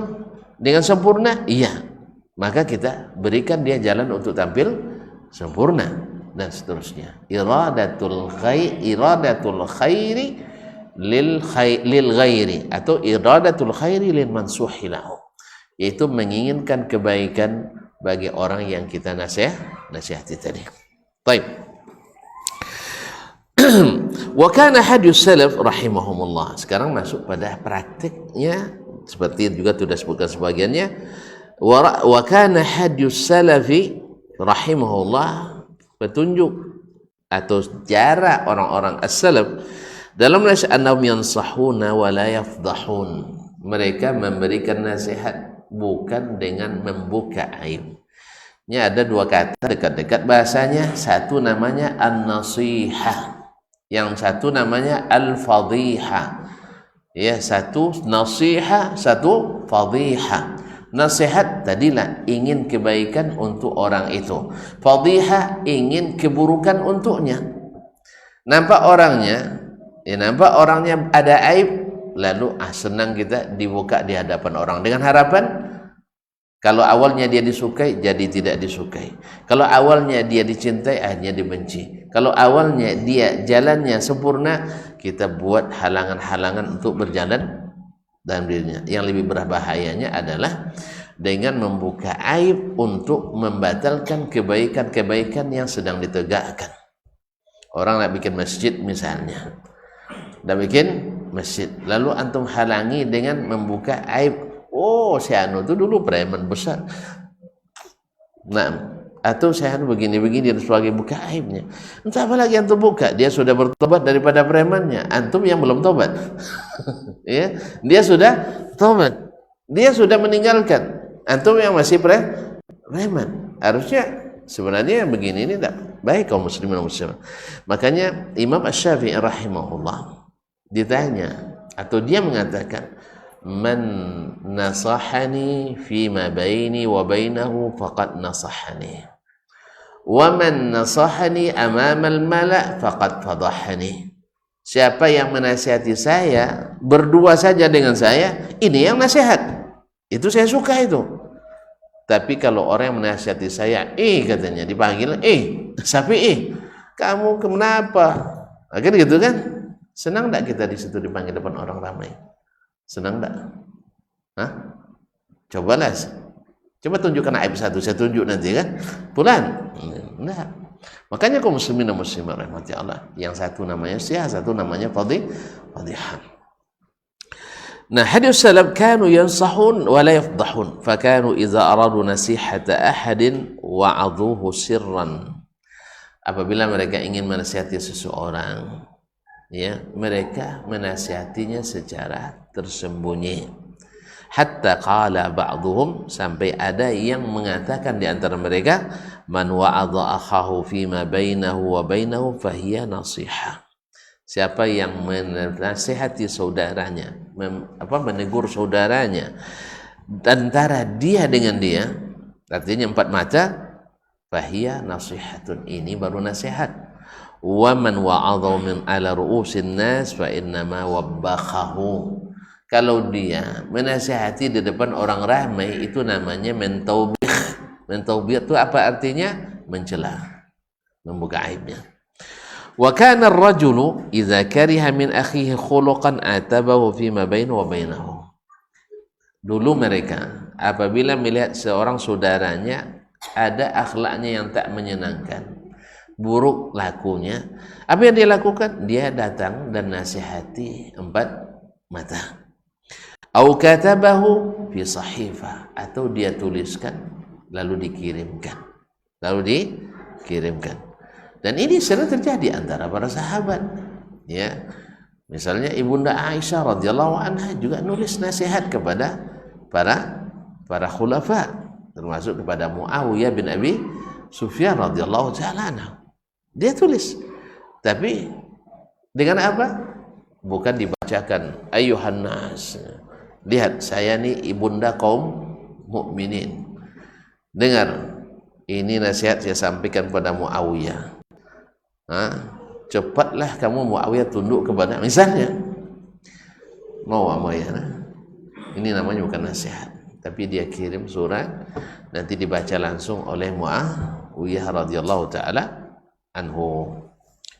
dengan sempurna, iya, maka kita berikan dia jalan untuk tampil sempurna, dan seterusnya. Iradatul khairi lil ghairi atau iradatul khairi lil mansuhi lahu, yaitu menginginkan kebaikan bagi orang yang kita nasihati tadi. Baik. Wa kana hadis salaf rahimahumullah. Sekarang masuk pada praktiknya, seperti juga sudah sebutkan sebagiannya. Wa kana hadis salafi rahimahullah petunjuk atau cara orang-orang as-salaf dalam nasihat annahum yansahuna wa la yafdahun. Mereka memberikan nasihat bukan dengan membuka aib. Ini ada dua kata dekat-dekat bahasanya, satu namanya an-nasihah, yang satu namanya al-fadhihah. Ya, satu nasihat, satu fadhihah. Nasihat tadilah ingin kebaikan untuk orang itu, fadhihah ingin keburukan untuknya. Nampak orangnya ada aib, lalu senang kita dibuka di hadapan orang dengan harapan kalau awalnya dia disukai jadi tidak disukai, kalau awalnya dia dicintai akhirnya dibenci, kalau awalnya dia jalannya sempurna kita buat halangan-halangan untuk berjalan dalam dirinya. Yang lebih berbahayanya adalah dengan membuka aib untuk membatalkan kebaikan-kebaikan yang sedang ditegakkan. Orang nak bikin masjid misalnya, dah bikin masjid, lalu antum halangi dengan membuka aib. Oh, si anu itu dulu preman besar. Nah, atau si anu begini-begini dan sebagai buka aibnya. Entah apa lagi antum buka, dia sudah bertobat daripada premannya, antum yang belum tobat. Ya, dia sudah tobat, dia sudah meninggalkan, antum yang masih preman. Harusnya sebenarnya begini, ini tidak baik kaum muslimin dan muslimat. Makanya Imam Asy-Syafi'i rahimahullah ditanya atau dia mengatakan, man nasahani fima baini wa bainahu faqad nasahani wa man nasahani amama al-mala' faqad fadahani. Siapa yang menasihati saya berdua saja dengan saya, ini yang nasihat, itu saya suka itu. Tapi kalau orang yang menasihati saya, katanya dipanggil, Syafi'i, kamu kenapa? Akhirnya gitu kan? Senang tak kita di situ dipanggil depan orang ramai? Senang tak? Hah? Cobalah, coba tunjukkan aib satu, saya tunjuk nanti kan? Pulang? Enggak. Makanya kaum muslimin dan muslimat rahmati Allah, yang satu namanya syiah, satu namanya fadhihah. Nah, hadis salaf kanu yansahun wa la yafdahun, fakanu idza aradu nasihata ahadin wa'adhuhu sirran. Apabila mereka ingin menasihati seseorang, ya, mereka menasihatinya secara tersembunyi. Hatta qala ba'dhum, sampai ada yang mengatakan di antara mereka, man wa'adha akhahu fima bainahu wa bainahu fahiya nasihah. Siapa yang menasihati saudaranya, menegur saudaranya antara dia dengan dia, artinya empat mata, fahiya nasihatun, ini baru nasihat. Wa man wa'adha min ala ru'usin nas fa innama wabbakhahu. Kalau dia menasihati di depan orang ramai, itu namanya mentaubih. Mentaubih itu apa artinya? Mencela, membuka aibnya. Wa kana ar-rajulu idza kariha min akhihi khuluqan atabahu fima bainahu wa bainahu. Dulu mereka apabila melihat seorang saudaranya ada akhlaknya yang tak menyenangkan, buruk lakunya, apa yang dia lakukan? Dia datang dan nasihati empat mata. Au katabahu fi sahifah, atau dia tuliskan lalu dikirimkan. Dan ini sering terjadi antara para sahabat. Ya. Misalnya Ibunda Aisyah radhiyallahu anha juga nulis nasihat kepada para khulafa, termasuk kepada Muawiyah bin Abi Sufyan radhiyallahu ta'ala anhu. Dia tulis. Tapi dengan apa? Bukan dibacakan ayyuhan nas. Lihat, saya nih ibunda kaum mukminin. Dengar, ini nasihat saya sampaikan kepada Muawiyah. Cepatlah kamu Muawiyah tunduk kepada, misalnya mau Muawiyah. Ini namanya bukan nasihat, tapi dia kirim surat, nanti dibaca langsung oleh Muawiyah radhiyallahu taala anhu.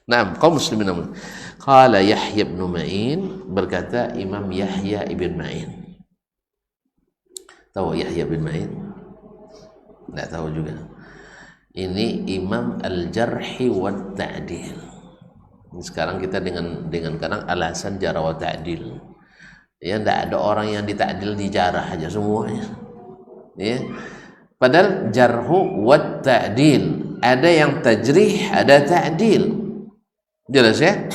Naam, kaum muslimin. Qala Yahya bin Ma'in, berkata Imam Yahya ibn Ma'in. Tahu Yahya bin Ma'in? Tidak tahu juga. Ini Imam Al-Jarhi wa Ta'dil. Sekarang kita dengan kadang alasan jarh wa ta'dil. Ya, tidak ada orang yang ditakdil dijarah aja semuanya. Ya. Padahal jarhu wa ta'dil, ada yang tajrih, ada ta'dil. Jelas ya?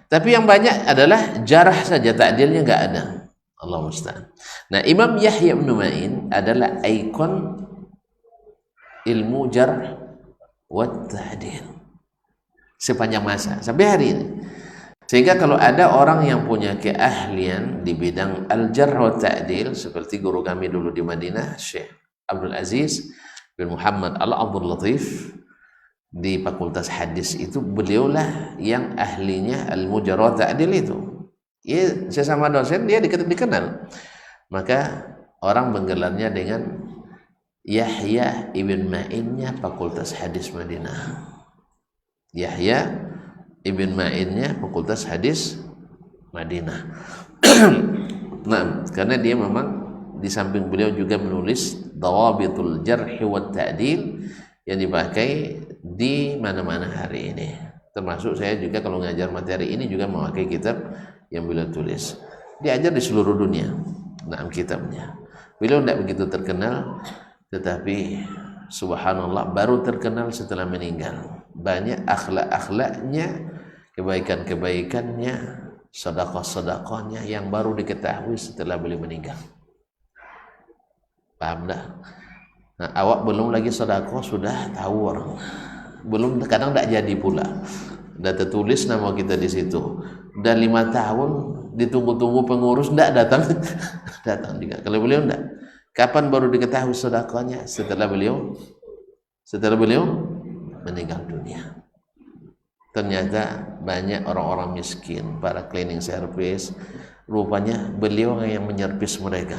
Tapi yang banyak adalah jarah saja, ta'dilnya enggak ada. Allah musta'an. Nah, Imam Yahya bin Ma'in adalah ikon ilmu jarh wa ta'dil sepanjang masa sampai hari ini. Sehingga kalau ada orang yang punya keahlian di bidang al-jarh wa ta'dil seperti guru kami dulu di Madinah, Syekh Abdul Aziz bin Muhammad Al-Abdul Latif di Fakultas Hadis, itu beliaulah yang ahlinya al-mujarrah wa ta'dil itu. Ya, sesama dosen dia dikenal. Maka orang menggelarnya dengan Yahya ibn Ma'innya Fakultas Hadis Madinah. Yahya ibn Ma'innya Fakultas Hadis Madinah. Nah, karena dia memang di samping beliau juga menulis Dawabitul Jarh wa Ta'dil yang dipakai di mana-mana hari ini. Termasuk saya juga kalau ngajar materi ini juga memakai kitab yang beliau tulis. Diajar di seluruh dunia. Nah, kitabnya. Beliau tidak begitu terkenal, tetapi subhanallah baru terkenal setelah meninggal. Banyak akhlak-akhlaknya, kebaikan-kebaikannya, sedekah-sedekahnya yang baru diketahui setelah beliau meninggal. Paham dah? Nah, awak belum lagi sedekah sudah tahu orang. Belum, kadang tak jadi pula. Dah tertulis nama kita di situ. Dan 5 tahun ditunggu-tunggu pengurus tidak datang. Datang juga. Kalau beliau tidak. Kapan baru diketahui sedekahnya? Setelah beliau meninggal dunia. Ternyata banyak orang-orang miskin, para cleaning service, rupanya beliau yang menyervis mereka.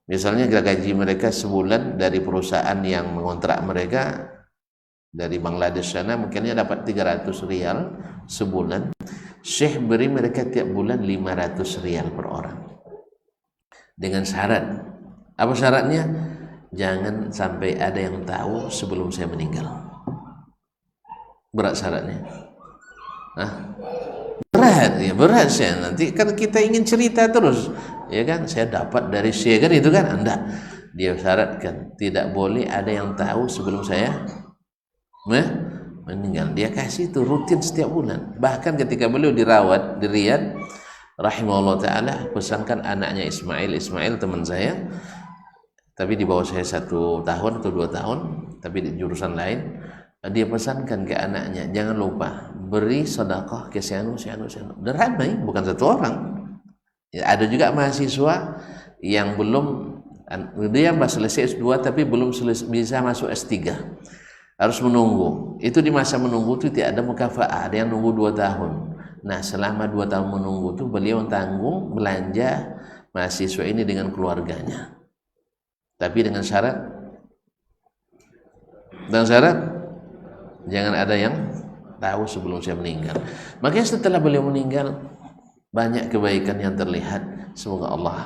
Misalnya gaji mereka sebulan dari perusahaan yang mengontrak mereka dari Bangladesh sana, mungkinnya dapat 300 rial sebulan. Syekh beri mereka tiap bulan 500 rial per orang. Dengan syarat. Apa syaratnya? Jangan sampai ada yang tahu sebelum saya meninggal. Berat syaratnya. Hah? Berat ya, berat saya. Nanti kan kita ingin cerita terus, ya kan? Saya dapat dari Syekh kan itu kan? Enggak. Dia syaratkan tidak boleh ada yang tahu sebelum saya meninggal. Dia kasih itu rutin setiap bulan. Bahkan ketika beliau dirawat di Riyadh, rahimahullah ta'ala, pesankan anaknya Ismail teman saya, tapi di bawah saya 1 tahun atau 2 tahun, tapi di jurusan lain, dia pesankan ke anaknya, jangan lupa beri sedekah ke sianu. Dan ramai, bukan satu orang. Ya, ada juga mahasiswa yang belum, dia selesai S2 tapi belum bisa masuk S3, harus menunggu. Itu di masa menunggu itu tidak ada mukafaah, ada yang nunggu 2 tahun. Nah, selama 2 tahun menunggu itu beliau tanggung belanja mahasiswa ini dengan keluarganya. Tapi dengan syarat jangan ada yang tahu sebelum saya meninggal. Makanya setelah beliau meninggal banyak kebaikan yang terlihat. Semoga Allah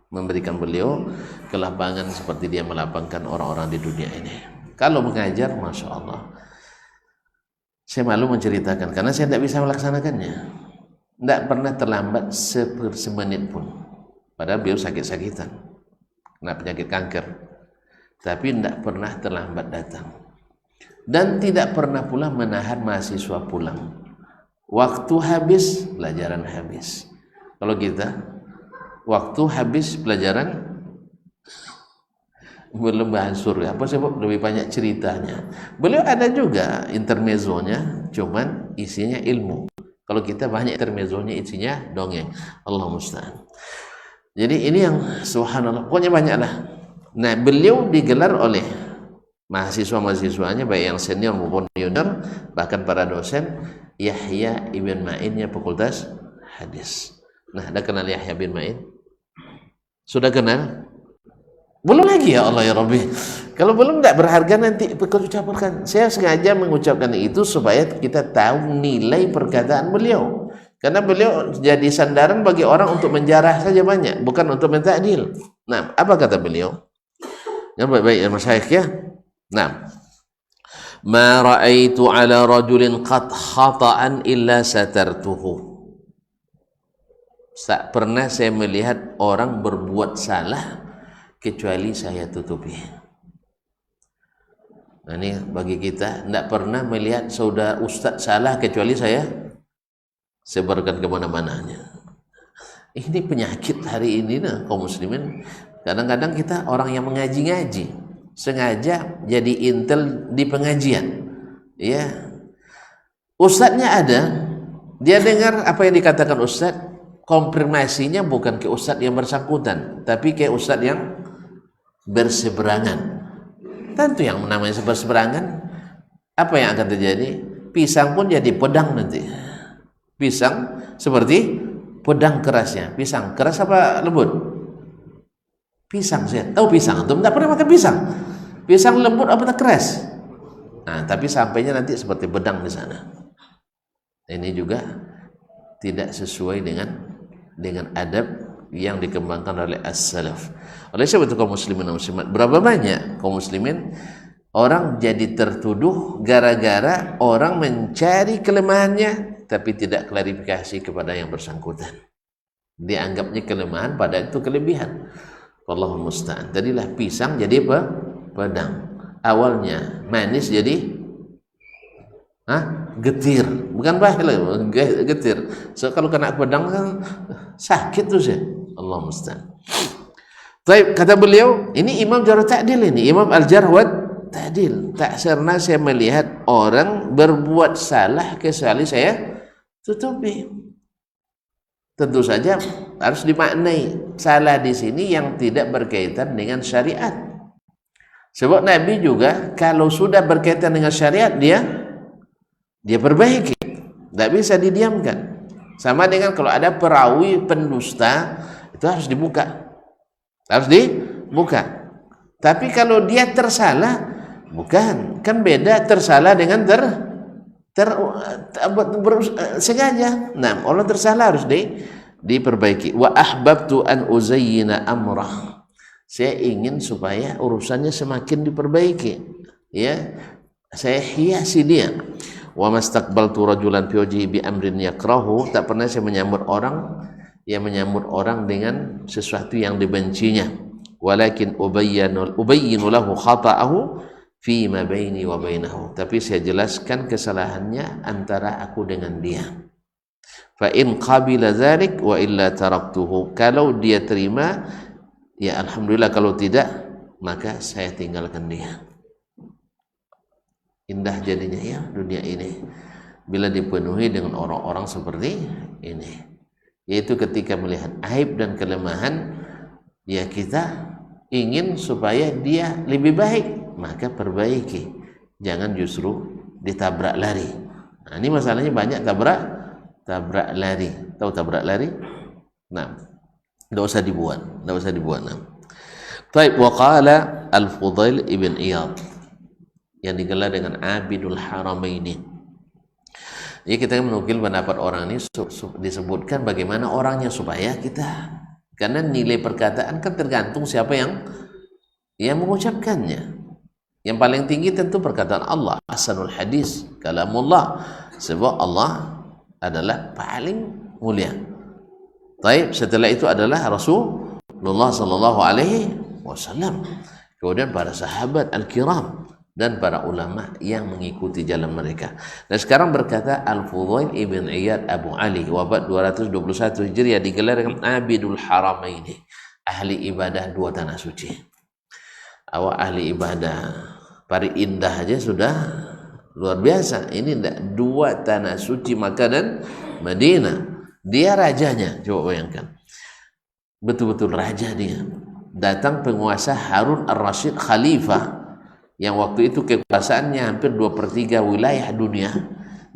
memberikan beliau kelapangan seperti dia melapangkan orang-orang di dunia ini. Kalau mengajar, Masya Allah, saya malu menceritakan karena saya tidak bisa melaksanakannya. Tidak pernah terlambat semenit pun. Padahal beliau sakit-sakitan, kena penyakit kanker, tapi tidak pernah terlambat datang. Dan tidak pernah pula menahan mahasiswa pulang. Waktu habis, pelajaran habis. Kalau kita, waktu habis, pelajaran belum bahas surga. Apa sebab? Lebih banyak ceritanya. Beliau ada juga intermezzonya, cuman isinya ilmu. Kalau kita banyak intermezzonya, isinya dongeng. Allah musta'an. Jadi ini yang subhanallah, pokoknya banyaklah. Nah, beliau digelar oleh mahasiswa-mahasiswanya, baik yang senior maupun junior, bahkan para dosen, Yahya ibn Ma'innya Fakultas Hadis. Nah, ada kenal Yahya bin Ma'in? Sudah kenal? Belum lagi, ya Allah ya Rabbi. Kalau belum, tidak berharga nanti ucapkan. Saya sengaja mengucapkan itu supaya kita tahu nilai perkataan beliau. Karena beliau jadi sandaran bagi orang untuk menjarah saja banyak, bukan untuk mentakdil. Nah, apa kata beliau? Yang baik-baik ya masyayikh ya. Nah, ma ra'aitu ala rajulin qad khata'an illa satartuhu. Tak pernah saya melihat orang berbuat salah kecuali saya tutupi. Nah ini bagi kita tidak pernah melihat saudara ustadz salah kecuali saya sebarkan kemana-mananya. Ini penyakit hari ini kaum muslimin. Kadang-kadang kita orang yang mengaji-ngaji sengaja jadi intel di pengajian, ya. Ustadznya ada, dia dengar apa yang dikatakan ustadz, konfirmasinya bukan ke ustadz yang bersangkutan, tapi ke ustadz yang berseberangan. Tentu yang namanya berseberangan, apa yang akan terjadi? Pisang pun jadi pedang nanti. Pisang seperti pedang kerasnya. Pisang keras apa lembut? Pisang, saya tahu pisang. Antum tidak pernah makan pisang. Pisang lembut apa keras? Nah, tapi sampainya nanti seperti pedang di sana. Ini juga tidak sesuai dengan adab yang dikembangkan oleh as-salaf. Oleh sebab itu kaum muslimin dan muslimat, berapa banyak kaum muslimin orang jadi tertuduh gara-gara orang mencari kelemahannya tapi tidak klarifikasi kepada yang bersangkutan. Dianggapnya kelemahan padahal itu kelebihan. Wallahu musta'an. Tadilah pisang jadi apa? Pedang. Awalnya manis jadi getir, bukan bahaya, getir. So kalau kena pedang kan sakit tuh sih. Allah musta'an. Baik, kata beliau, ini Imam Jarh Ta'dil, ini Imam Al-Jarh wa Ta'dil. Tak pernah saya melihat orang berbuat salah kecuali saya tutupi. Tentu saja harus dimaknai salah di sini yang tidak berkaitan dengan syariat. Sebab Nabi juga kalau sudah berkaitan dengan syariat dia perbaiki, tidak bisa didiamkan. Sama dengan kalau ada perawi pendusta, itu harus dibuka. Tapi kalau dia tersalah, bukan, kan beda tersalah dengan sengaja. Nah, orang tersalah harus diperbaiki. Wa ahbabtu an uzayyina amrah. Saya ingin supaya urusannya semakin diperbaiki. Ya, saya hiasi dia. Wa mastaqbaltu rajulan fi wajhi bi amrin yakrahu. Tak pernah saya menyambut orang dengan sesuatu yang dibencinya. Walakin ubayyinu lahu khata'ahu fi ma baini wa bainahu. Tapi saya jelaskan kesalahannya antara aku dengan dia. Fa in qabila dzalik wa illa taraktuhu. Kalau dia terima, ya alhamdulillah, kalau tidak maka saya tinggalkan dia. Indah jadinya ya dunia ini bila dipenuhi dengan orang-orang seperti ini. Yaitu ketika melihat aib dan kelemahan, ya kita ingin supaya dia lebih baik, maka perbaiki. Jangan justru ditabrak lari. Nah, ini masalahnya banyak tabrak lari. Tahu tabrak lari? Nah, tidak usah dibuat. Nah. Baik, waqala Al-Fudail ibn Iyad yang digelar dengan Abidul Haramaini. Ya, kita menukil pendapat orang ini disebutkan bagaimana orangnya supaya kita, karena nilai perkataan kan tergantung siapa yang mengucapkannya. Yang paling tinggi tentu perkataan Allah, Hasanul Hadis, kalamullah, sebab Allah adalah paling mulia. Baik, setelah itu adalah Rasulullah sallallahu alaihi wasallam. Kemudian para sahabat al-kiram dan para ulama yang mengikuti jalan mereka. Dan sekarang berkata Al-Fudail ibn Iyad Abu Ali, wafat 221 Hijriah, digelar dengan Abidul Haramaini, ahli ibadah dua tanah suci. Awak ahli ibadah Pari Indah aja sudah luar biasa. Ini dua tanah suci Makkah dan Madinah. Dia rajanya, coba bayangkan. Betul-betul raja dia. Datang penguasa Harun Ar-Rasyid, khalifah yang waktu itu kekuasaannya hampir 2/3 wilayah dunia,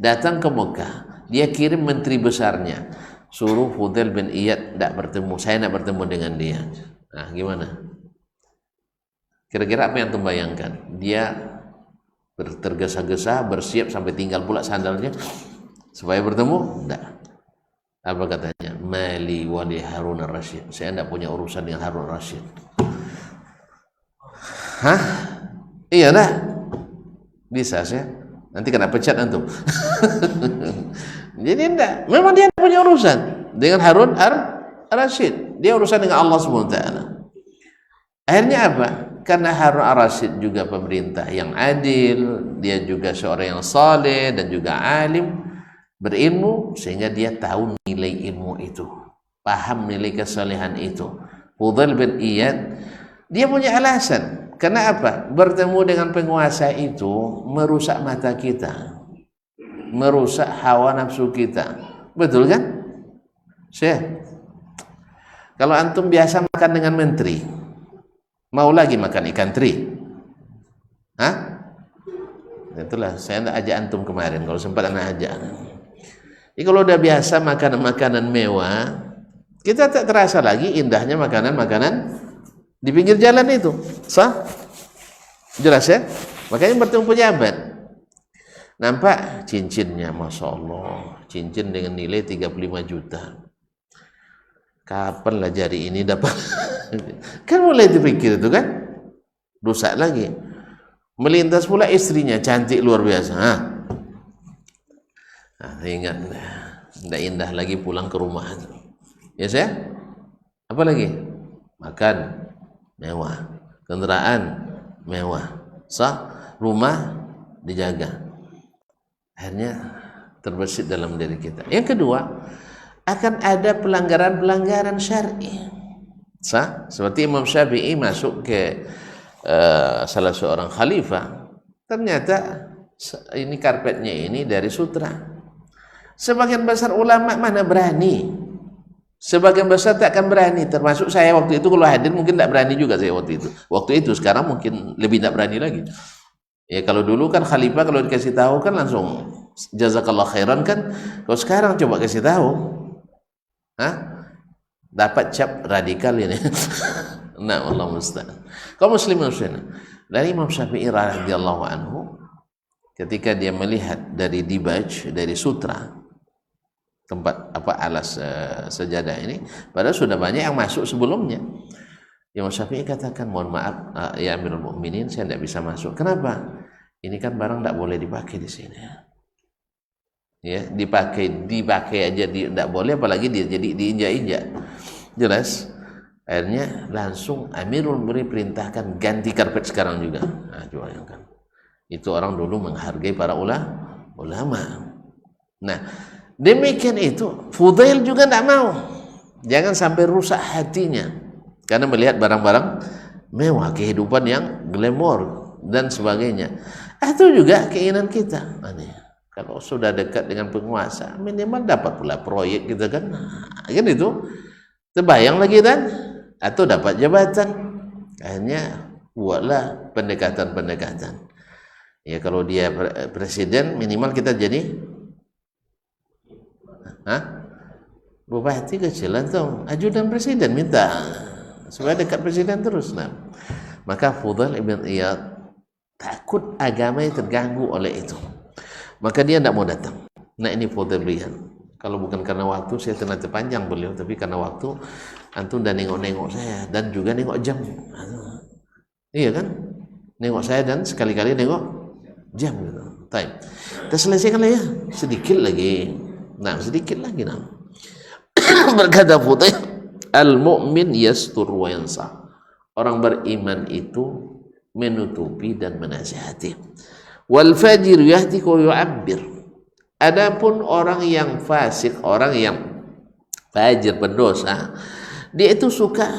datang ke Mekah. Dia kirim menteri besarnya, suruh Fudail bin Iyad saya nak bertemu dengan dia. Nah, gimana? Kira-kira apa yang antum bayangkan? Dia tergesa-gesa, bersiap sampai tinggal pula sandalnya supaya bertemu? Tidak. Apa katanya? Mali wali Harun Ar-Rasyid. Saya tidak punya urusan dengan Harun Ar-Rasyid. Hah? Iya dah, bisa sih. Nanti kena pecat antum. Jadi enggak, memang dia punya urusan dengan Harun Ar-Rasyid. Dia urusan dengan Allah SWT. Akhirnya apa? Karena Harun ar-Rasyid juga pemerintah yang adil, dia juga seorang yang saleh dan juga alim, berilmu, sehingga dia tahu nilai ilmu itu, paham nilai kesalehan itu. Fudail bin Iyad dia punya alasan. Kenapa? Bertemu dengan penguasa itu merusak mata kita, merusak hawa nafsu kita. Betul kan? Syekh, kalau antum biasa makan dengan menteri, mau lagi makan ikan teri? Hah? Itulah saya tidak ajak antum kemarin, kalau sempat anak ajak. Jadi kalau udah biasa makan makanan mewah, kita tak terasa lagi indahnya makanan-makanan di pinggir jalan itu. Sah? Jelas ya? Makanya bertemu pejabat, nampak cincinnya, Masya Allah, cincin dengan nilai 35 juta. Kapanlah jari ini dapat? Kan mulai dipikir itu kan, rusak lagi. Melintas pula istrinya, cantik luar biasa. Ingat, tidak indah lagi pulang ke rumah. Ya saya? Apa lagi? Makan mewah, kendaraan mewah, sah, rumah dijaga. Akhirnya terbesit dalam diri kita. Yang kedua, akan ada pelanggaran-pelanggaran syar'i. Sah? Seperti Imam Syafi'i masuk ke salah seorang khalifah, ternyata ini karpetnya ini dari sutra. Sebagian besar ulama mana berani, sebagian besar tak akan berani, termasuk saya waktu itu. Kalau hadir mungkin tak berani juga saya waktu itu. Sekarang mungkin lebih tak berani lagi. Ya kalau dulu kan khalifah kalau dikasih tahu kan langsung jazakallah khairan kan. Kalau sekarang coba kasih tahu, dapat cap radikal ini. Nah, Allah musta'an. Kaum muslimin dari Imam Syafi'i radhiyallahu anhu, ketika dia melihat dari dibaj, dari sutra, tempat alas sejadah ini, padahal sudah banyak yang masuk sebelumnya. Imam Syafi'i katakan, mohon maaf ya Amirul Mukminin, saya tidak bisa masuk. Kenapa? Ini kan barang tidak boleh dipakai di sini. Ya, dipakai aja tidak boleh, apalagi dia jadi diinjak-injak. Jelas. Akhirnya langsung Amirul Mukminin perintahkan ganti karpet sekarang juga. Nah, coba bayangkan. Itu orang dulu menghargai para ulama. Nah, demikian itu Fudail juga tidak mau. Jangan sampai rusak hatinya karena melihat barang-barang mewah, kehidupan yang glamour dan sebagainya. Itu juga keinginan kita. Kalau sudah dekat dengan penguasa, minimal dapat pula proyek gitu kan. Kan itu terbayang lagi kan, atau dapat jabatan. Akhirnya buatlah pendekatan-pendekatan. Ya kalau dia presiden, minimal kita jadi bupati kecilan tuh, ajudan presiden minta supaya dekat presiden terus. Nah, maka Fudail ibn Iyad takut agamanya terganggu oleh itu, maka dia tidak mau datang. Nah ini Fudail bin Iyad. Kalau bukan karena waktu, saya ternyata panjang beliau, tapi karena waktu antum udah nengok-nengok saya dan juga nengok jam. Iya kan? Nengok saya dan sekali-kali nengok jam gitu. Kita selesaikan lah ya, sedikit lagi. Nah, sedikit lagi nah. Berkata Fudail, al-mu'min yastur wa yansah. Orang beriman itu menutupi dan menasihati. Wal fajir yahdik wa yu'abbir. Adapun orang yang fasik, orang yang fajir, pendosa, dia itu suka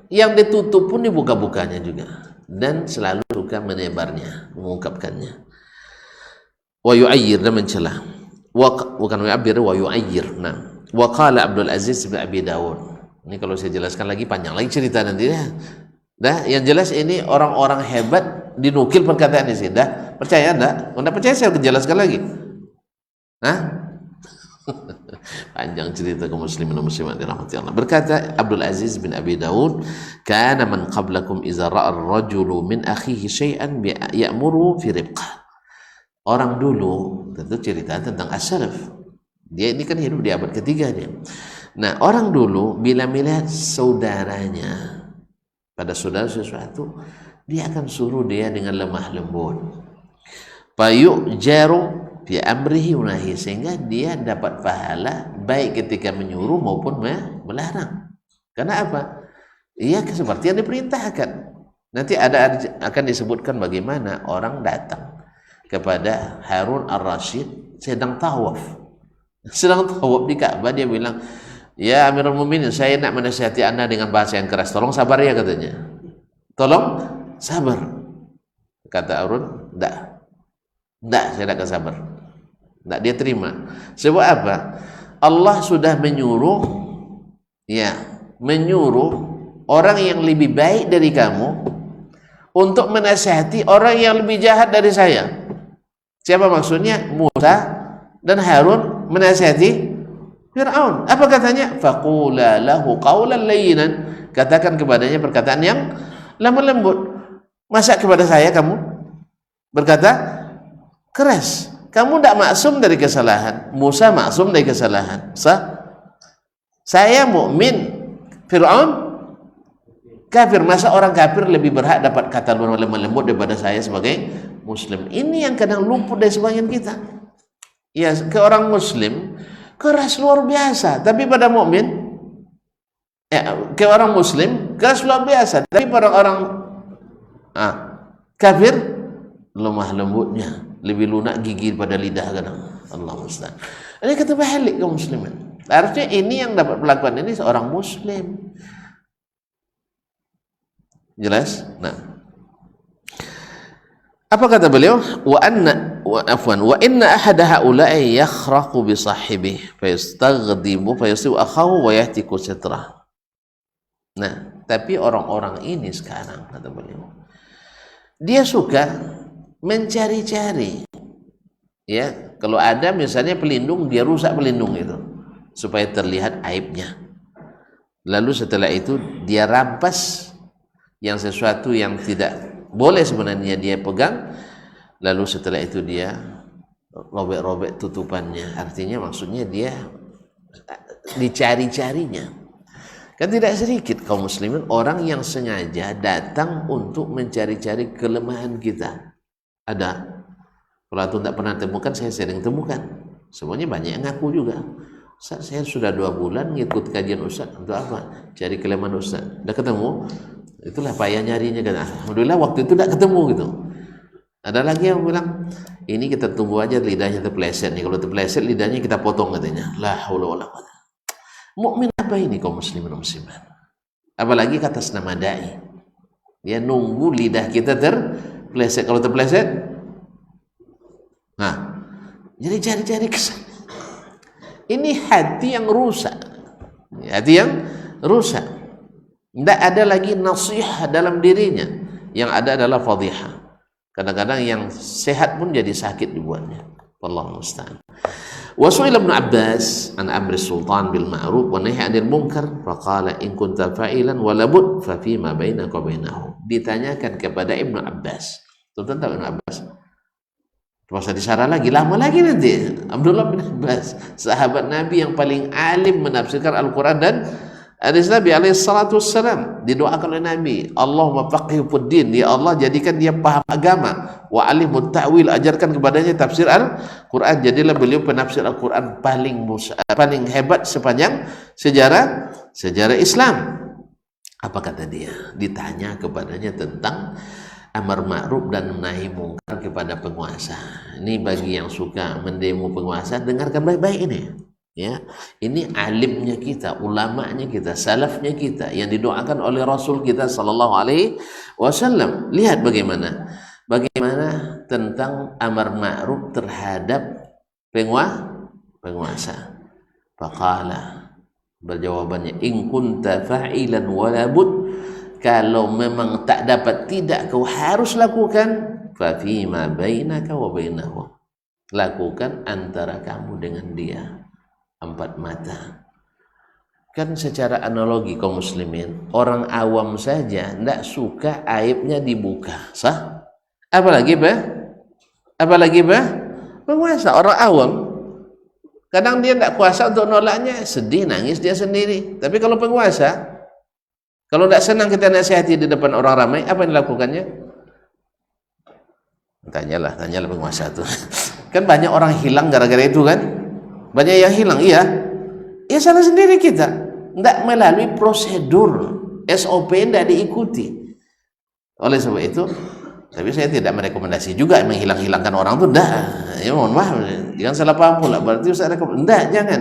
yang ditutup pun dibuka-bukanya juga, dan selalu suka menebarnya, mengungkapkannya. Wa yu'ayyir, dan mencela. Bukan yu'abbir, wa yu'ayyir. Nah, wa qala Abdul Aziz bin Abi Dawud. Ini kalau saya jelaskan lagi panjang lagi cerita nanti ya. Dah, yang jelas ini orang-orang hebat dinukil perkataan di sini. Dah, percaya enggak? Kalau enggak percaya saya jelaskan lagi. Panjang cerita kaum muslimin dan muslimat dirahmati Allah. Berkata Abdul Aziz bin Abi Dawud, kana man qablakum idza ra'a ar-rajulu min akhihi syai'an ya'muru fi ribqah. Orang dulu, tentu cerita tentang as-salaf. Dia ini kan hidup di abad ketiga dia. Nah, orang dulu bila melihat saudaranya pada saudara sesuatu, dia akan suruh dia dengan lemah lembut. Fayu'jaru fi amrihi wa nahi, sehingga dia dapat pahala baik ketika menyuruh maupun melarang. Karena apa? Ia seperti yang diperintahkan. Nanti akan disebutkan bagaimana orang datang kepada Harun ar-Rasyid sedang tawaf di Ka'bah. Dia bilang, ya Amirul Mukminin, saya nak menasihati anda dengan bahasa yang keras, tolong sabar ya, katanya. Tolong sabar. Kata Harun, enggak, saya tak akan sabar. Enggak, dia terima. Sebab apa? Allah sudah menyuruh orang yang lebih baik dari kamu untuk menasihati orang yang lebih jahat dari saya. Siapa maksudnya? Musa dan Harun menasihati Fir'aun. Apa katanya? Faqula lahu qawlan layyinan. Katakan kepadanya perkataan yang lemah lembut. Masa kepada saya kamu berkata keras? Kamu tidak maksum dari kesalahan. Musa maksum dari kesalahan. Saya mukmin, Fir'aun kafir. Masa orang kafir lebih berhak dapat kata lemah lembut daripada saya sebagai muslim? Ini yang kadang luput dari sebagian kita. Ya, ke orang muslim keras luar biasa, tapi pada mukmin, ke orang muslim keras luar biasa, tapi pada orang kafir lemah lembutnya, lebih lunak gigi pada lidah kadang. Allah musta'an. Ini kata balik kaum muslimin. Harusnya ini yang dapat melakukan ini seorang muslim. Jelas? Nah, apa kata beliau? Wa inna ahada haula'i yakhraqu bi sahibihi fayastaghdibu fayasiu akhahu wa yahtiku sitrah. Nah, tapi orang-orang ini sekarang, kata beliau, dia suka mencari-cari, ya, kalau ada misalnya pelindung, dia rusak pelindung itu supaya terlihat aibnya. Lalu setelah itu dia rampas yang sesuatu yang tidak boleh sebenarnya dia pegang, lalu setelah itu dia robek-robek tutupannya. Artinya maksudnya dia dicari-carinya. Kan tidak sedikit kaum muslimin orang yang sengaja datang untuk mencari-cari kelemahan kita. Ada. Kalau itu tidak pernah temukan, saya sering temukan. Semuanya banyak yang ngaku juga. Ustaz, saya sudah 2 bulan ngikut kajian Ustaz. Untuk apa? Cari kelemahan Ustaz. Udah ketemu? Itulah payah nyarinya kan. Alhamdulillah waktu itu tidak ketemu gitu. Ada lagi yang bilang, ini kita tunggu aja lidahnya terpeleset nih. Kalau terpeleset lidahnya kita potong katanya. La haula wala quwwata. Mukmin apa ini kaum muslimin muslimat? Apalagi kata nama dai. Dia nunggu lidah kita terpeleset. Kalau terpeleset, jadi cari-cari kesana. Ini hati yang rusak. Hati yang rusak. Tidak ada lagi nasihat dalam dirinya. Yang ada adalah fadhihah. Kadang-kadang yang sehat pun jadi sakit dibuatnya. Wallahu musta'an. Wa su'ila Ibnu Abbas an amri sultan bil ma'ruf wa nahy 'anil munkar faqala in kunta fa'ilan wa labud fa fi ma bainaka wa bainahu. Ditanyakan kepada Ibnu Abbas. Tentang Ibnu Abbas. Masa disarah lagi, lama lagi nanti. Abdullah bin Abbas, sahabat Nabi yang paling alim menafsirkan Al-Quran dan hadis Nabi alaihi salatu wassalam. Didoakan oleh Nabi, Allahumma faqihu fiddin, ya Allah jadikan dia paham agama, wa alimut ta'wil, ajarkan kepadanya tafsir Al-Quran. Jadilah beliau penafsir Al-Quran paling hebat sepanjang sejarah Islam. Apa kata dia? Ditanya kepadanya tentang amar ma'ruf dan nahi mungkar kepada penguasa. Ini bagi yang suka mendemo penguasa, dengarkan baik-baik ini. Ya, ini alimnya kita, ulamanya kita, salafnya kita yang didoakan oleh Rasul kita sallallahu alaihi wasallam. Lihat bagaimana tentang amar ma'ruf terhadap penguasa. Faqala, berjawabannya, in kunta fa'ilan wala bud, kalau memang tak dapat tidak kau harus lakukan, fa fima bainaka wa bainahu, lakukan antara kamu dengan dia, 4 mata. Kan secara analogi kaum muslimin, orang awam saja tidak suka aibnya dibuka, sah? Apalagi penguasa. Orang awam kadang dia tidak kuasa untuk nolaknya, sedih, nangis dia sendiri. Tapi kalau penguasa, kalau tidak senang kita nasihati di depan orang ramai, apa yang dilakukannya? Tanyalah penguasa itu. Kan banyak orang hilang gara-gara itu kan? Banyak yang hilang, iya. Ya salah sendiri kita. Tidak melalui prosedur SOP, tidak diikuti. Oleh sebab itu, tapi saya tidak merekomendasi juga menghilang-hilangkan orang itu, enggak. Ya mohon maaf, jangan salah paham pula. Berarti saya rekomendasi, enggak, jangan.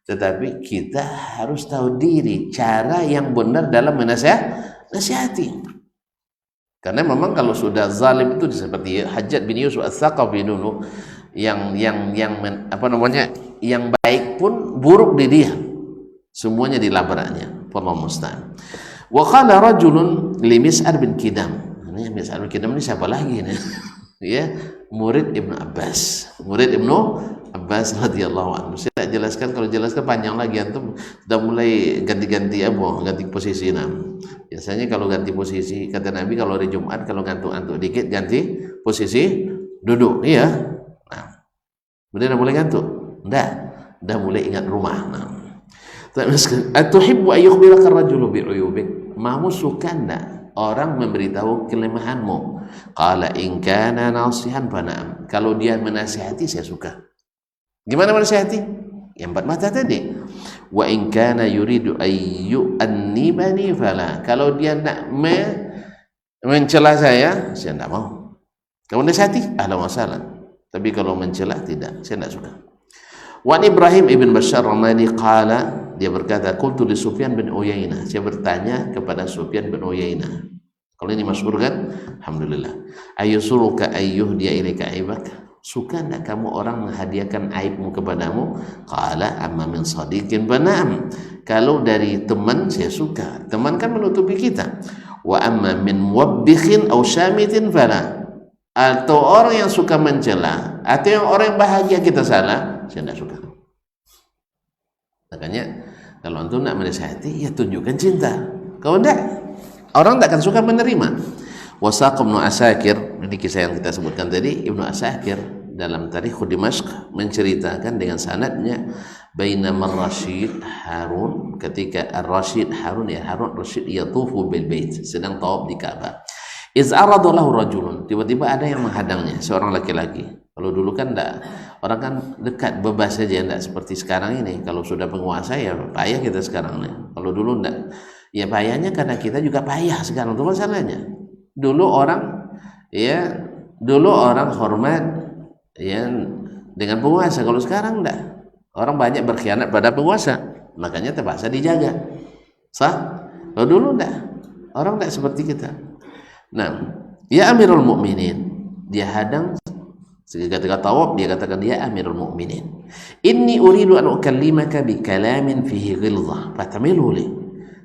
Tetapi kita harus tahu diri, cara yang benar dalam menasihati. Karena memang kalau sudah zalim itu seperti Hajjaj bin Yusuf Ats-Tsaqafi dulu, yang baik pun buruk di dia, semuanya dilabraknya. Wallahu musta'an. Wa qala rajulun li Mis'ar bin Kidam. Ini Mis'ar bin Kidam ini siapa lagi nih? Ya, murid Ibnu Abbas. Murid Ibnu Abbas radhiyallahu anhu. Saya tak jelaskan, kalau jelaskan panjang lagi, antum sudah mulai ganti-ganti ganti posisi. Biasanya kalau ganti posisi, kata Nabi kalau hari Jumat kalau ngantuk-ngantuk dikit ganti posisi duduk, iya. Nah, kemudian mulai ngantuk. Dah mulai ingat rumah. Nah. Atuhibbu ayyukhbiraka ar-rajulu bi'uyubik? Mau suka enggak orang memberitahu kelemahanmu? Qala in kana nasihan fana'am. Kalau dia menasihati saya suka. Gimana menasihati? Yang empat mata tadi. Wa in kana yuridu ayyu annibani fala. Kalau dia nak mencela saya tidak mau. Kalau nasihati ahlan wa sahlan. Tapi kalau mencela tidak, saya tidak suka. Wan Ibrahim ibn Bashar Ramadi qala, dia berkata, qultu li Sufyan bin Uyainah, saya bertanya kepada Sufyan bin Uyainah. Kalau ini masyhur kan? Alhamdulillah. Ayusuruka ayyuhdiya ilaika aibak? Suka enggak kamu orang menghadiahkan aibmu kepadamu? Qala amma min sadiqin banam. Kalau dari teman saya suka. Teman kan menutupi kita. Wa amma min muwabbikhin aw syamitin fala. Atau orang yang suka mencela, atau yang orang yang bahagia kita salah, saya tidak suka. Makanya kalau antum nak menasihati, ya tunjukkan cinta. Kalau tidak, orang tak akan suka menerima. Wasaq Ibnu Asakir, ini kisah yang kita sebutkan tadi, Ibnu Asakir dalam Tarikh Dimashq menceritakan dengan sanadnya, bainama Ar-Rasyid Harun, ketika Ar-Rasyid Harun Rasyid yatufu bil bait, sedang tawaf di Ka'bah. Iz arada lahu rajulun, tiba-tiba ada yang menghadangnya, seorang laki-laki. Kalau dulu kan enggak, orang kan dekat, bebas saja, enggak seperti sekarang ini. Kalau sudah penguasa ya payah kita sekarang nih. Kalau dulu enggak, ya payahnya karena kita juga payah sekarang, itu masalahnya. Dulu orang hormat ya dengan penguasa, kalau sekarang enggak. Orang banyak berkhianat pada penguasa, makanya terpaksa dijaga. Sah? Kalau dulu enggak, orang enggak seperti kita. Nah, ya Amirul Mukminin, dia hadang ketika tawaf, dia katakan, ya Amirul Mukminin, inni uridu an ukallimaka bi kalamin fihi ghilzah fatamilu li.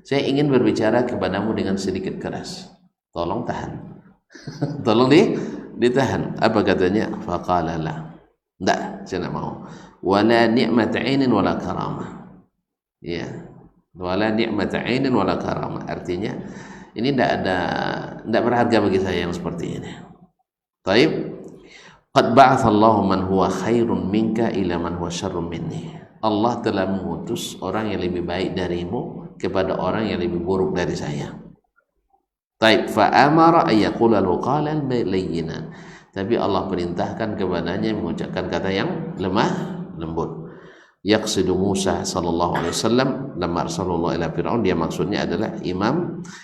Saya ingin berbicara kepadamu dengan sedikit keras, tolong tahan. Tolong ditahan. Apa katanya? Faqala la, enggak, saya tidak mau. Wala ni'mata 'ainin wala karamah. Ya, wala ni'mata 'ainin wala karamah, artinya ini tidak berharga bagi saya yang seperti ini. Taib, qad ba'atsallahu man huwa khairun minka ila man huwa syarrun minni. Allah telah mengutus orang yang lebih baik darimu kepada orang yang lebih buruk dari saya. Taib, fa amara ay yaqula qalan layyinan. Tapi Allah perintahkan kepadanya mengucapkan kata yang lemah lembut. Yaqsidu Musa sallallahu alaihi wasallam lamma arsalallahu ila Fir'aun, dia maksudnya adalah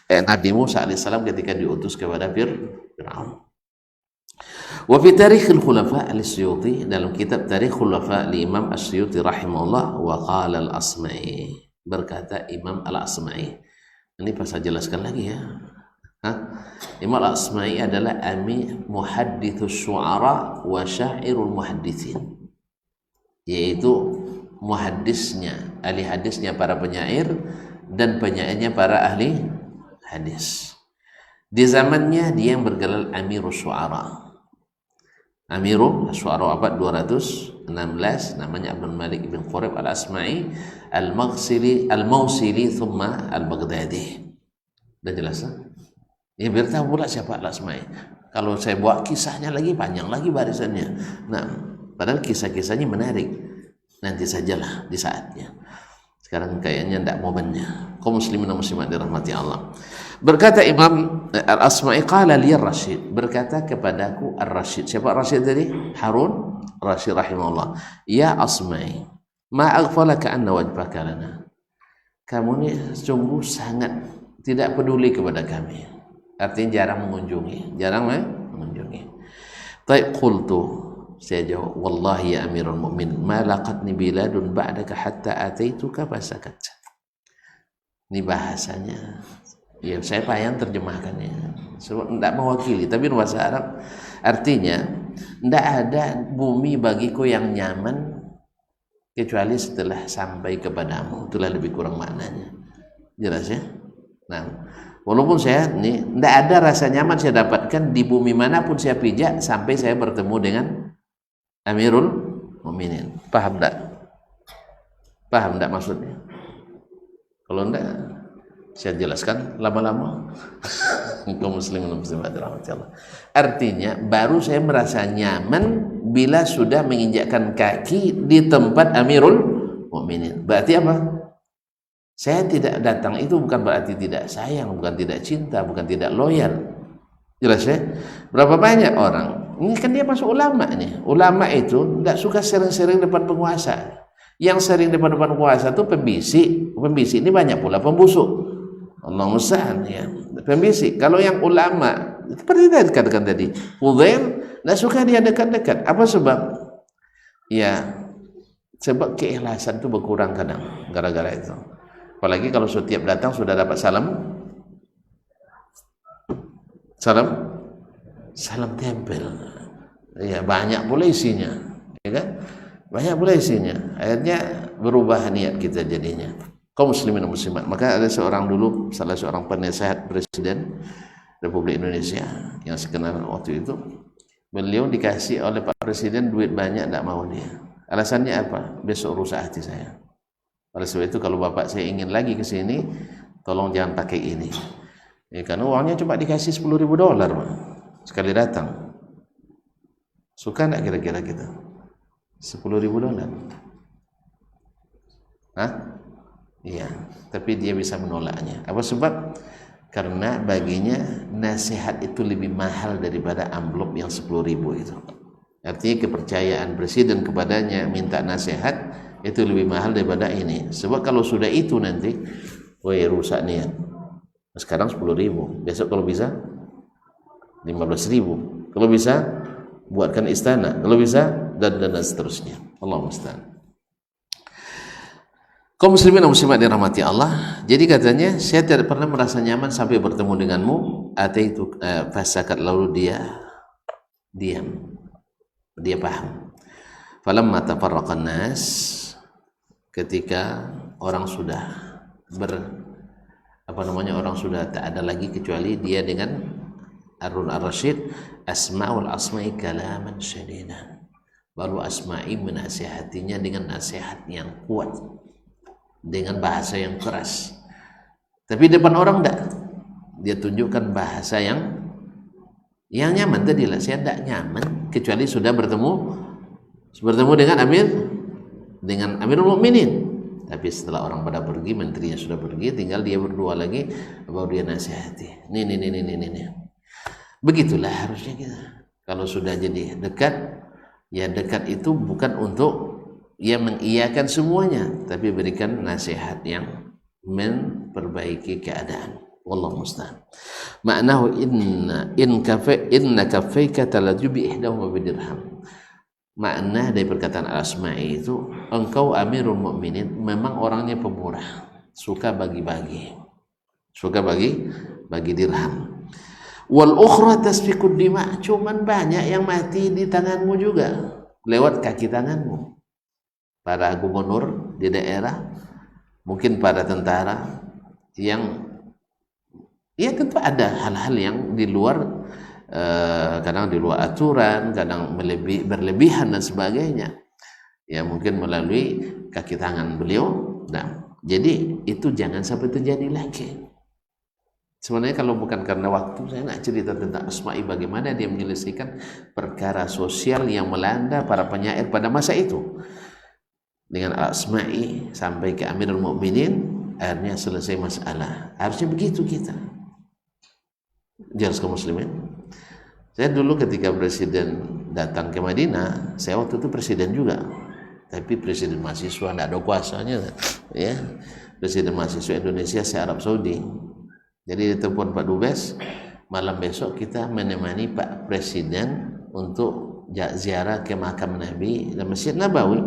Nabi Musa alaihi salam ketika diutus kepada Fir'aun. Wa fi Tarikhul Khulafa al-Suyuti, dalam kitab Tarikhul Khulafa li Imam As-Suyuti rahimahullah, wa qala al-Asma'i, berkata Imam Al-Asma'i. Ini pas saya jelaskan lagi ya. Imam Al-Asma'i adalah muhaddithus syu'ara wa syairul muhaddithin, yaitu muhaddisnya, ahli hadisnya para penyair dan penyairnya para ahli hadis. Di zamannya dia yang bergelar Amirus Syu'ara. Amirul Syu'ara abad 216, namanya Abdul Malik ibn Qurib al-Asma'i al-Mawsili thumma al-Baghdadi. Udah jelas kan? Ya biar tahu pula siapa al-Asma'i. Kalau saya buat kisahnya lagi panjang lagi barisannya. Nah, padahal kisah-kisahnya menarik. Nanti sajalah di saatnya. Sekarang kayaknya tidak momennya. Kaum muslimin dan muslimat dirahmati Allah. Berkata Imam Al-Asma'i, qala li Ar-Rasyid, berkata kepadaku Ar-Rasyid. Siapa Ar-Rasyid tadi? Harun Rasyid rahimahullah. Ya Asma'i, ma aghfalaka anna wajbaka lana. Kamu ini sungguh sangat tidak peduli kepada kami. artinya jarang mengunjungi, mengunjungi. Taib qultu, saya jawab, wallahi ya Amirul Mukminin, ma laqatni biladun ba'daka hatta ataituka fasakat. Ini bahasanya, ya saya payah terjemahkannya, sebab tidak mewakili, tapi bahasa Arab artinya tidak ada bumi bagiku yang nyaman kecuali setelah sampai kepadamu. Itulah lebih kurang maknanya, jelas ya. Nah, walaupun saya ini tidak ada rasa nyaman saya dapatkan di bumi manapun saya pijak sampai saya bertemu dengan Amirul Mukminin. Paham tidak? Paham tidak maksudnya? Kalau tidak, saya jelaskan lama-lama. Kaum muslimin muslimat rahmatullah. Artinya baru saya merasa nyaman bila sudah menginjakkan kaki di tempat Amirul Mukminin. Berarti apa? Saya tidak datang itu bukan berarti tidak sayang, bukan tidak cinta, bukan tidak loyal. Jelas ya? Berapa banyak orang, ini kan dia masuk ulama nih. Ulama itu tidak suka sering-sering depan penguasa. Yang sering depan penguasa itu pembisik. Pembisik ini banyak pula pembusuk. Allah musta'an ya. Pembisik. Kalau yang ulama, seperti tadi dikatakan tadi, Fudail tidak suka dia dekat-dekat. Apa sebab? Ya, sebab keikhlasan itu berkurang kadang gara-gara itu. Apalagi kalau setiap datang sudah dapat salam tempel, ya banyak pula isinya, ya kan? Banyak pula isinya. Akhirnya berubah niat kita jadinya. Kaum muslimin dan muslimat. Maka ada seorang dulu, salah seorang penasehat Presiden Republik Indonesia yang sekenal waktu itu, beliau dikasih oleh Pak Presiden duit banyak, tidak mau dia. Alasannya apa? Besok rusak hati saya. Oleh sebab itu kalau bapak saya ingin lagi ke sini, tolong jangan pakai ini. Ya, karena uangnya cuma dikasih $10.000 sekali datang. Suka enggak kira-kira kita? $10.000. Hah? Iya, tapi dia bisa menolaknya. Apa sebab? Karena baginya nasihat itu lebih mahal daripada amplop yang 10.000 itu. Artinya kepercayaan presiden kepadanya minta nasihat itu lebih mahal daripada ini. Sebab kalau sudah itu nanti, woi rusak niat. Sekarang 10.000, besok kalau bisa 15.000, kalau bisa buatkan istana, kalau bisa dan seterusnya. Allah musta'an. Kaum muslimin dan muslimat dirahmati Allah. Jadi katanya, saya tidak pernah merasa nyaman sampai bertemu denganmu. Ataitu fasakat, lalu dia diam, dia paham. Falamma tafarraqan nas, ketika orang sudah orang sudah tak ada lagi kecuali dia dengan Harun ar-Rasyid, asma'ul asma'i kalaman syadidan. Baru Asma'i menasihatinya dengan nasihat yang kuat, dengan bahasa yang keras. Tapi depan orang enggak. Dia tunjukkan bahasa yang nyaman. Tadilah saya tidak nyaman kecuali sudah bertemu dengan Amirul Mukminin. Tapi setelah orang pada pergi, menterinya sudah pergi, tinggal dia berdua lagi, baru dia nasihati. Nih. Begitulah harusnya kita. Kalau sudah jadi dekat, ya dekat itu bukan untuk ia mengiyakan semuanya, tapi berikan nasihat yang memperbaiki keadaan. Wallahu musta'an. Ma'nahu inna kafaika talajubi ihdahuma bidirham. Makna dari perkataan Al-Asma'i itu, engkau Amirul Mukminin memang orangnya pemurah, suka bagi-bagi, bagi dirham. Wal ukhra tasfikud dima, cuman banyak yang mati di tanganmu juga, lewat kaki tanganmu. Para gubernur di daerah, mungkin para tentara yang ya tentu ada hal-hal yang di luar, kadang di luar aturan, kadang berlebihan dan sebagainya, ya mungkin melalui kaki tangan beliau. Nah, jadi itu jangan sampai terjadi lagi. Sebenarnya kalau bukan karena waktu, saya nak cerita tentang Asma'i, bagaimana dia menyelesaikan perkara sosial yang melanda para penyair pada masa itu. Dengan Asma'i sampai ke Amirul Mukminin, akhirnya selesai masalah. Harusnya begitu kita. Jelas kaum muslimin. Saya dulu ketika presiden datang ke Madinah, saya waktu itu presiden juga, tapi presiden mahasiswa, tidak ada kuasanya, ya. Presiden mahasiswa Indonesia se Arab Saudi. Jadi ditelepon Pak Dubes, malam besok kita menemani Pak Presiden untuk ziarah ke makam Nabi dan Masjid Nabawi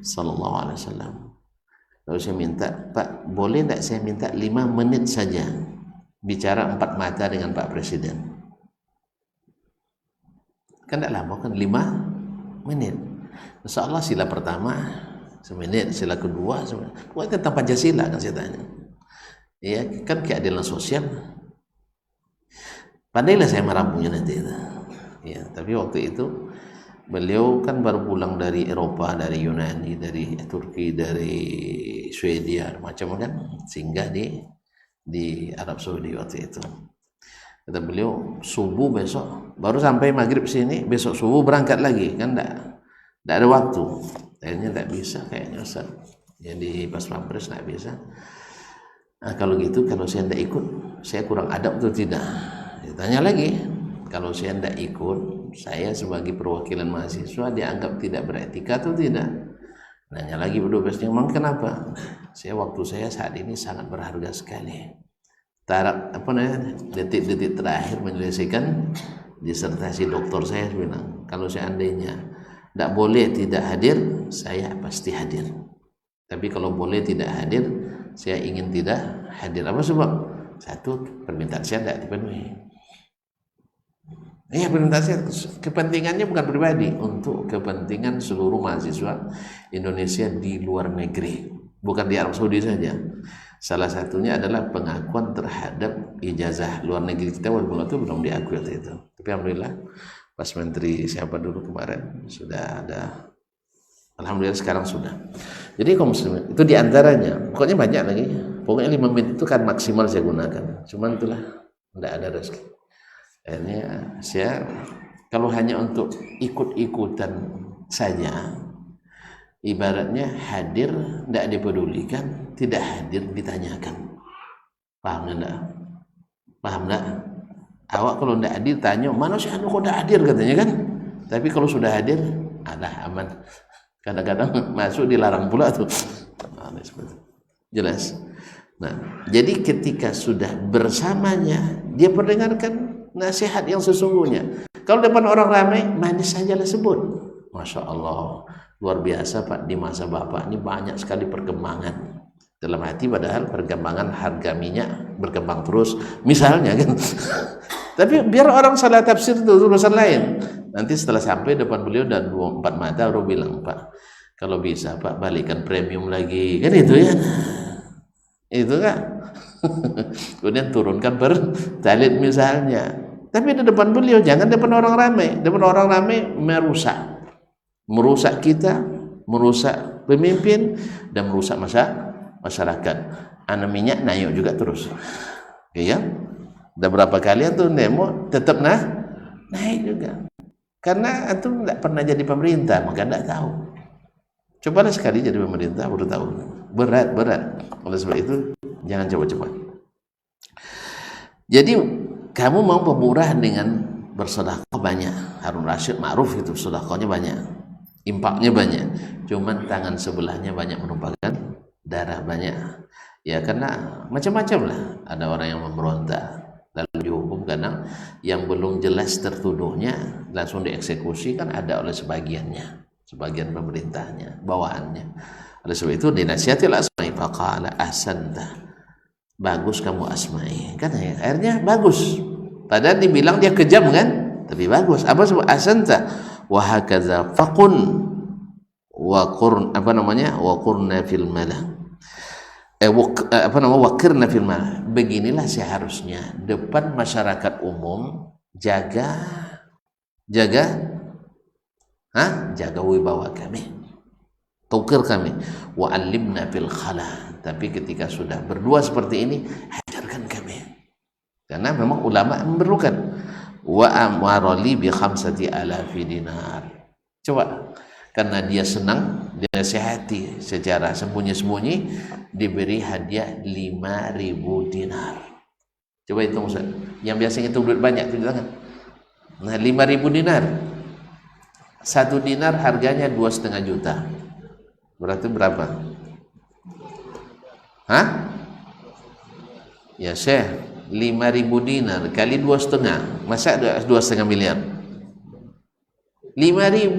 sallallahu alaihi wasallam. Lalu saya minta, Pak, boleh tidak saya minta 5 menit saja bicara 4 mata dengan Pak Presiden? Kan tidak lama kan, 5 menit. Insya Allah sila pertama 1 menit, sila kedua 1 menit. Bukan tentang Pancasila kan saya tanya. Ya kan keadilan sosial. Pandailah saya merampungnya nanti itu. Ya, tapi waktu itu beliau kan baru pulang dari Eropa, dari Yunani, dari Turki, dari Swedia, macam kan, singgah di Arab Saudi waktu itu. Kata beliau, subuh besok, baru sampai maghrib sini, besok subuh berangkat lagi, kan enggak ada waktu. Akhirnya enggak bisa kayaknya Ustaz. Jadi pas pampres enggak bisa. Nah, kalau gitu, kalau saya enggak ikut, saya kurang adab atau tidak? Ditanya lagi, kalau saya tidak ikut, saya sebagai perwakilan mahasiswa dianggap tidak beretika atau tidak? Nanya lagi berdua, memang kenapa? Waktu saya saat ini sangat berharga sekali. Detik-detik terakhir menyelesaikan disertasi doktor saya bilang, kalau seandainya tidak boleh tidak hadir, saya pasti hadir. Tapi kalau boleh tidak hadir, saya ingin tidak hadir. Apa sebab? 1, permintaan saya tidak dipenuhi. Iya, permintaan saya, kepentingannya bukan pribadi, untuk kepentingan seluruh mahasiswa Indonesia di luar negeri, bukan di Arab Saudi saja. Salah satunya adalah pengakuan terhadap ijazah luar negeri kita, walaupun itu belum diakui waktu itu. Tapi alhamdulillah pas Menteri siapa dulu kemarin sudah ada, alhamdulillah sekarang sudah. Jadi kaum muslimin itu diantaranya, pokoknya banyak lagi. Pokoknya 5 menit itu kan maksimal saya gunakan. Cuman itulah tidak ada rezeki. Akhirnya saya kalau hanya untuk ikut-ikutan saja, ibaratnya hadir tidak dipedulikan, tidak hadir ditanyakan. Paham enggak? Paham enggak? Awak kalau tidak hadir tanya, mana sih anu kok tidak hadir katanya kan? Tapi kalau sudah hadir, alah aman. Kadang-kadang masuk dilarang pula tuh. Jelas. Nah, jadi ketika sudah bersamanya, dia perdengarkan nasihat yang sesungguhnya. Kalau depan orang ramai, manis sajalah sebut. Masya Allah, luar biasa Pak, di masa Bapak ini banyak sekali perkembangan. Dalam hati padahal perkembangan harga minyak berkembang terus, misalnya kan. Tapi biar orang salah tafsir itu urusan lain. Nanti setelah sampai depan beliau dan 4 mata, baru bilang, Pak, kalau bisa Pak balikan premium lagi, kan itu ya. Itu kan. Kemudian turunkan bertalit misalnya. Tapi di depan beliau, jangan depan orang ramai. Depan orang ramai merusak kita, merusak pemimpin, dan merusak masyarakat. Minyak naik juga terus. Iya. Udah berapa kali tuh demo tetap naik juga. Karena antum tidak pernah jadi pemerintah, maka tidak tahu. Cobalah sekali jadi pemerintah baru tahu. Berat. Oleh sebab itu jangan coba-coba. Jadi kamu mau pemurah dengan bersedekah banyak. Harun Rasyid ma'ruf itu sedekahnya banyak, impaknya banyak. Cuman tangan sebelahnya banyak menumpahkan darah banyak. Ya karena macam-macam lah. Ada orang yang memberontak lalu dihukum karena yang belum jelas tertuduhnya langsung dieksekusi, kan ada oleh sebagian pemerintahnya, bawaannya. Oleh sebab itu dinasihati Asma'i faqala ahsanta, bagus kamu Asma'i, kan ya, akhirnya bagus. Padahal dibilang dia kejam kan, tapi bagus. Apa sebab ahsanta wa hakaza faqun wa qurn wa qurna fil mala. Wakirna fil mala. Beginilah seharusnya depan masyarakat umum jaga wibawa kami, tukir kami. Wa alimna fil khala. Tapi ketika sudah berdua seperti ini, ajarkan kami. Karena memang ulama memerlukan. Wa amwarali bi 5,000 dinar. Coba, karena dia senang, dia nasihati secara sembunyi-sembunyi, diberi hadiah 5.000 dinar. Coba hitung Ustaz. Yang biasanya itu duit banyak itu kan. Nah, 5.000 dinar. 1 dinar harganya 2,5 juta. Berarti berapa? Hah? Ya Syekh, 5.000 dinar kali 2,5, masa 2,5 miliar? 5.000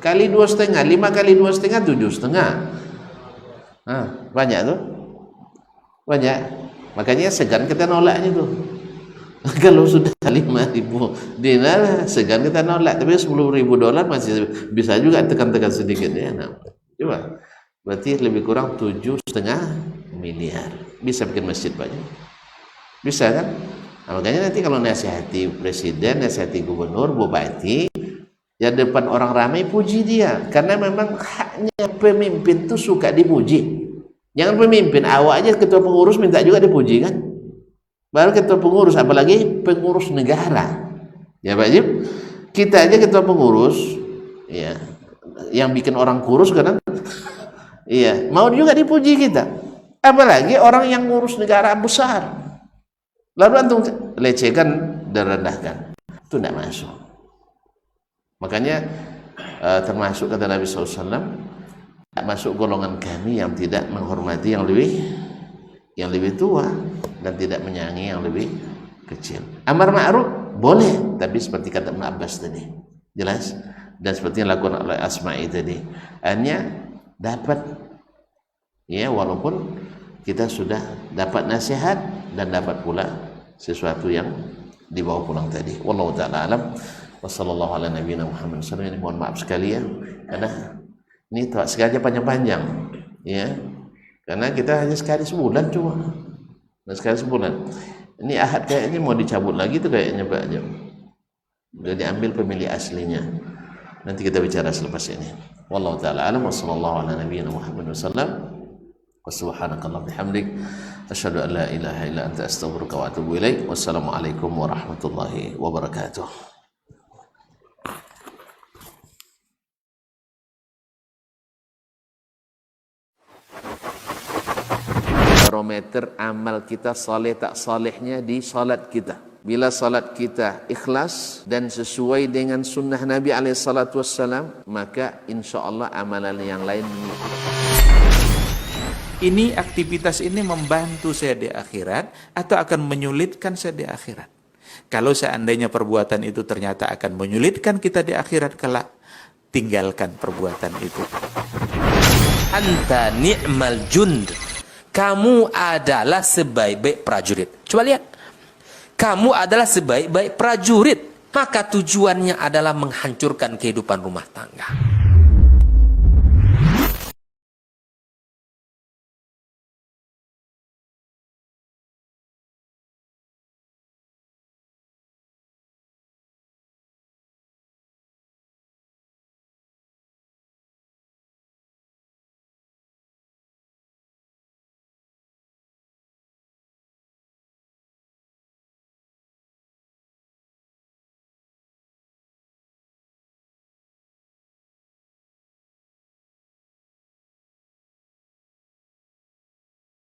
kali 2,5, 5 kali 2,5 7,5. Banyak tuh, banyak. Makanya segan kita nolaknya tuh. Kalau sudah 5.000 dinar segan kita nolak, tapi 10.000 dolar masih bisa juga tekan-tekan sedikit ya. Nah, coba berarti lebih kurang 7,5 miliar bisa bikin masjid banyak, bisa kan? Nah, makanya nanti kalau nasihati presiden, nasihati gubernur, bupati, ya depan orang ramai puji dia, karena memang haknya pemimpin tuh suka dipuji. Jangan pemimpin, awak aja ketua pengurus minta juga dipuji kan, baru ketua pengurus, apalagi pengurus negara. Ya Pak Jim, kita aja ketua pengurus ya, yang bikin orang kurus kan, iya, mau juga dipuji kita, apalagi orang yang ngurus negara besar, lalu antum lecehkan dan rendahkan, itu tidak masuk. Makanya termasuk kata Nabi SAW, tidak masuk golongan kami yang tidak menghormati yang lebih tua dan tidak menyayangi yang lebih kecil. Amar ma'ruf boleh, tapi seperti kata Ibn Abbas tadi, jelas, dan seperti yang dilakukan oleh Asma'i tadi, hanya dapat ya, walaupun kita sudah dapat nasihat dan dapat pula sesuatu yang dibawa pulang tadi. Wallahu ta'ala alam. Wassallallahu ala nabiyina Muhammad sallallahu alaihi wasallam. Mohon maaf sekali ya, karena ini tak sengaja panjang-panjang ya, karena kita hanya sekali sebulan cuma, nah, sekali sebulan. Ini Ahad kayaknya mau dicabut lagi tuh kayaknya Pak Jam, udah diambil pemilih aslinya. Nanti kita bicara selepas ini. Wallahu ta'ala alam. Wassallallahu ala nabiyina Muhammad sallallahu wa subhanakallah bihamdik asyhadu an la ilaha illa anta astaghfiruka wa atubu ilaik. Wassalamualaikum warahmatullahi wabarakatuh. Barometer amal kita saleh tak salehnya di salat kita. Bila salat kita ikhlas dan sesuai dengan sunnah Nabi SAW, maka insya Allah amalan yang lain mengikuti. Ini aktivitas ini membantu saya di akhirat atau akan menyulitkan saya di akhirat? Kalau seandainya perbuatan itu ternyata akan menyulitkan kita di akhirat kelak, tinggalkan perbuatan itu. Anta ni'mal jund. Kamu adalah sebaik-baik prajurit. Coba lihat. Kamu adalah sebaik-baik prajurit. Maka tujuannya adalah menghancurkan kehidupan rumah tangga.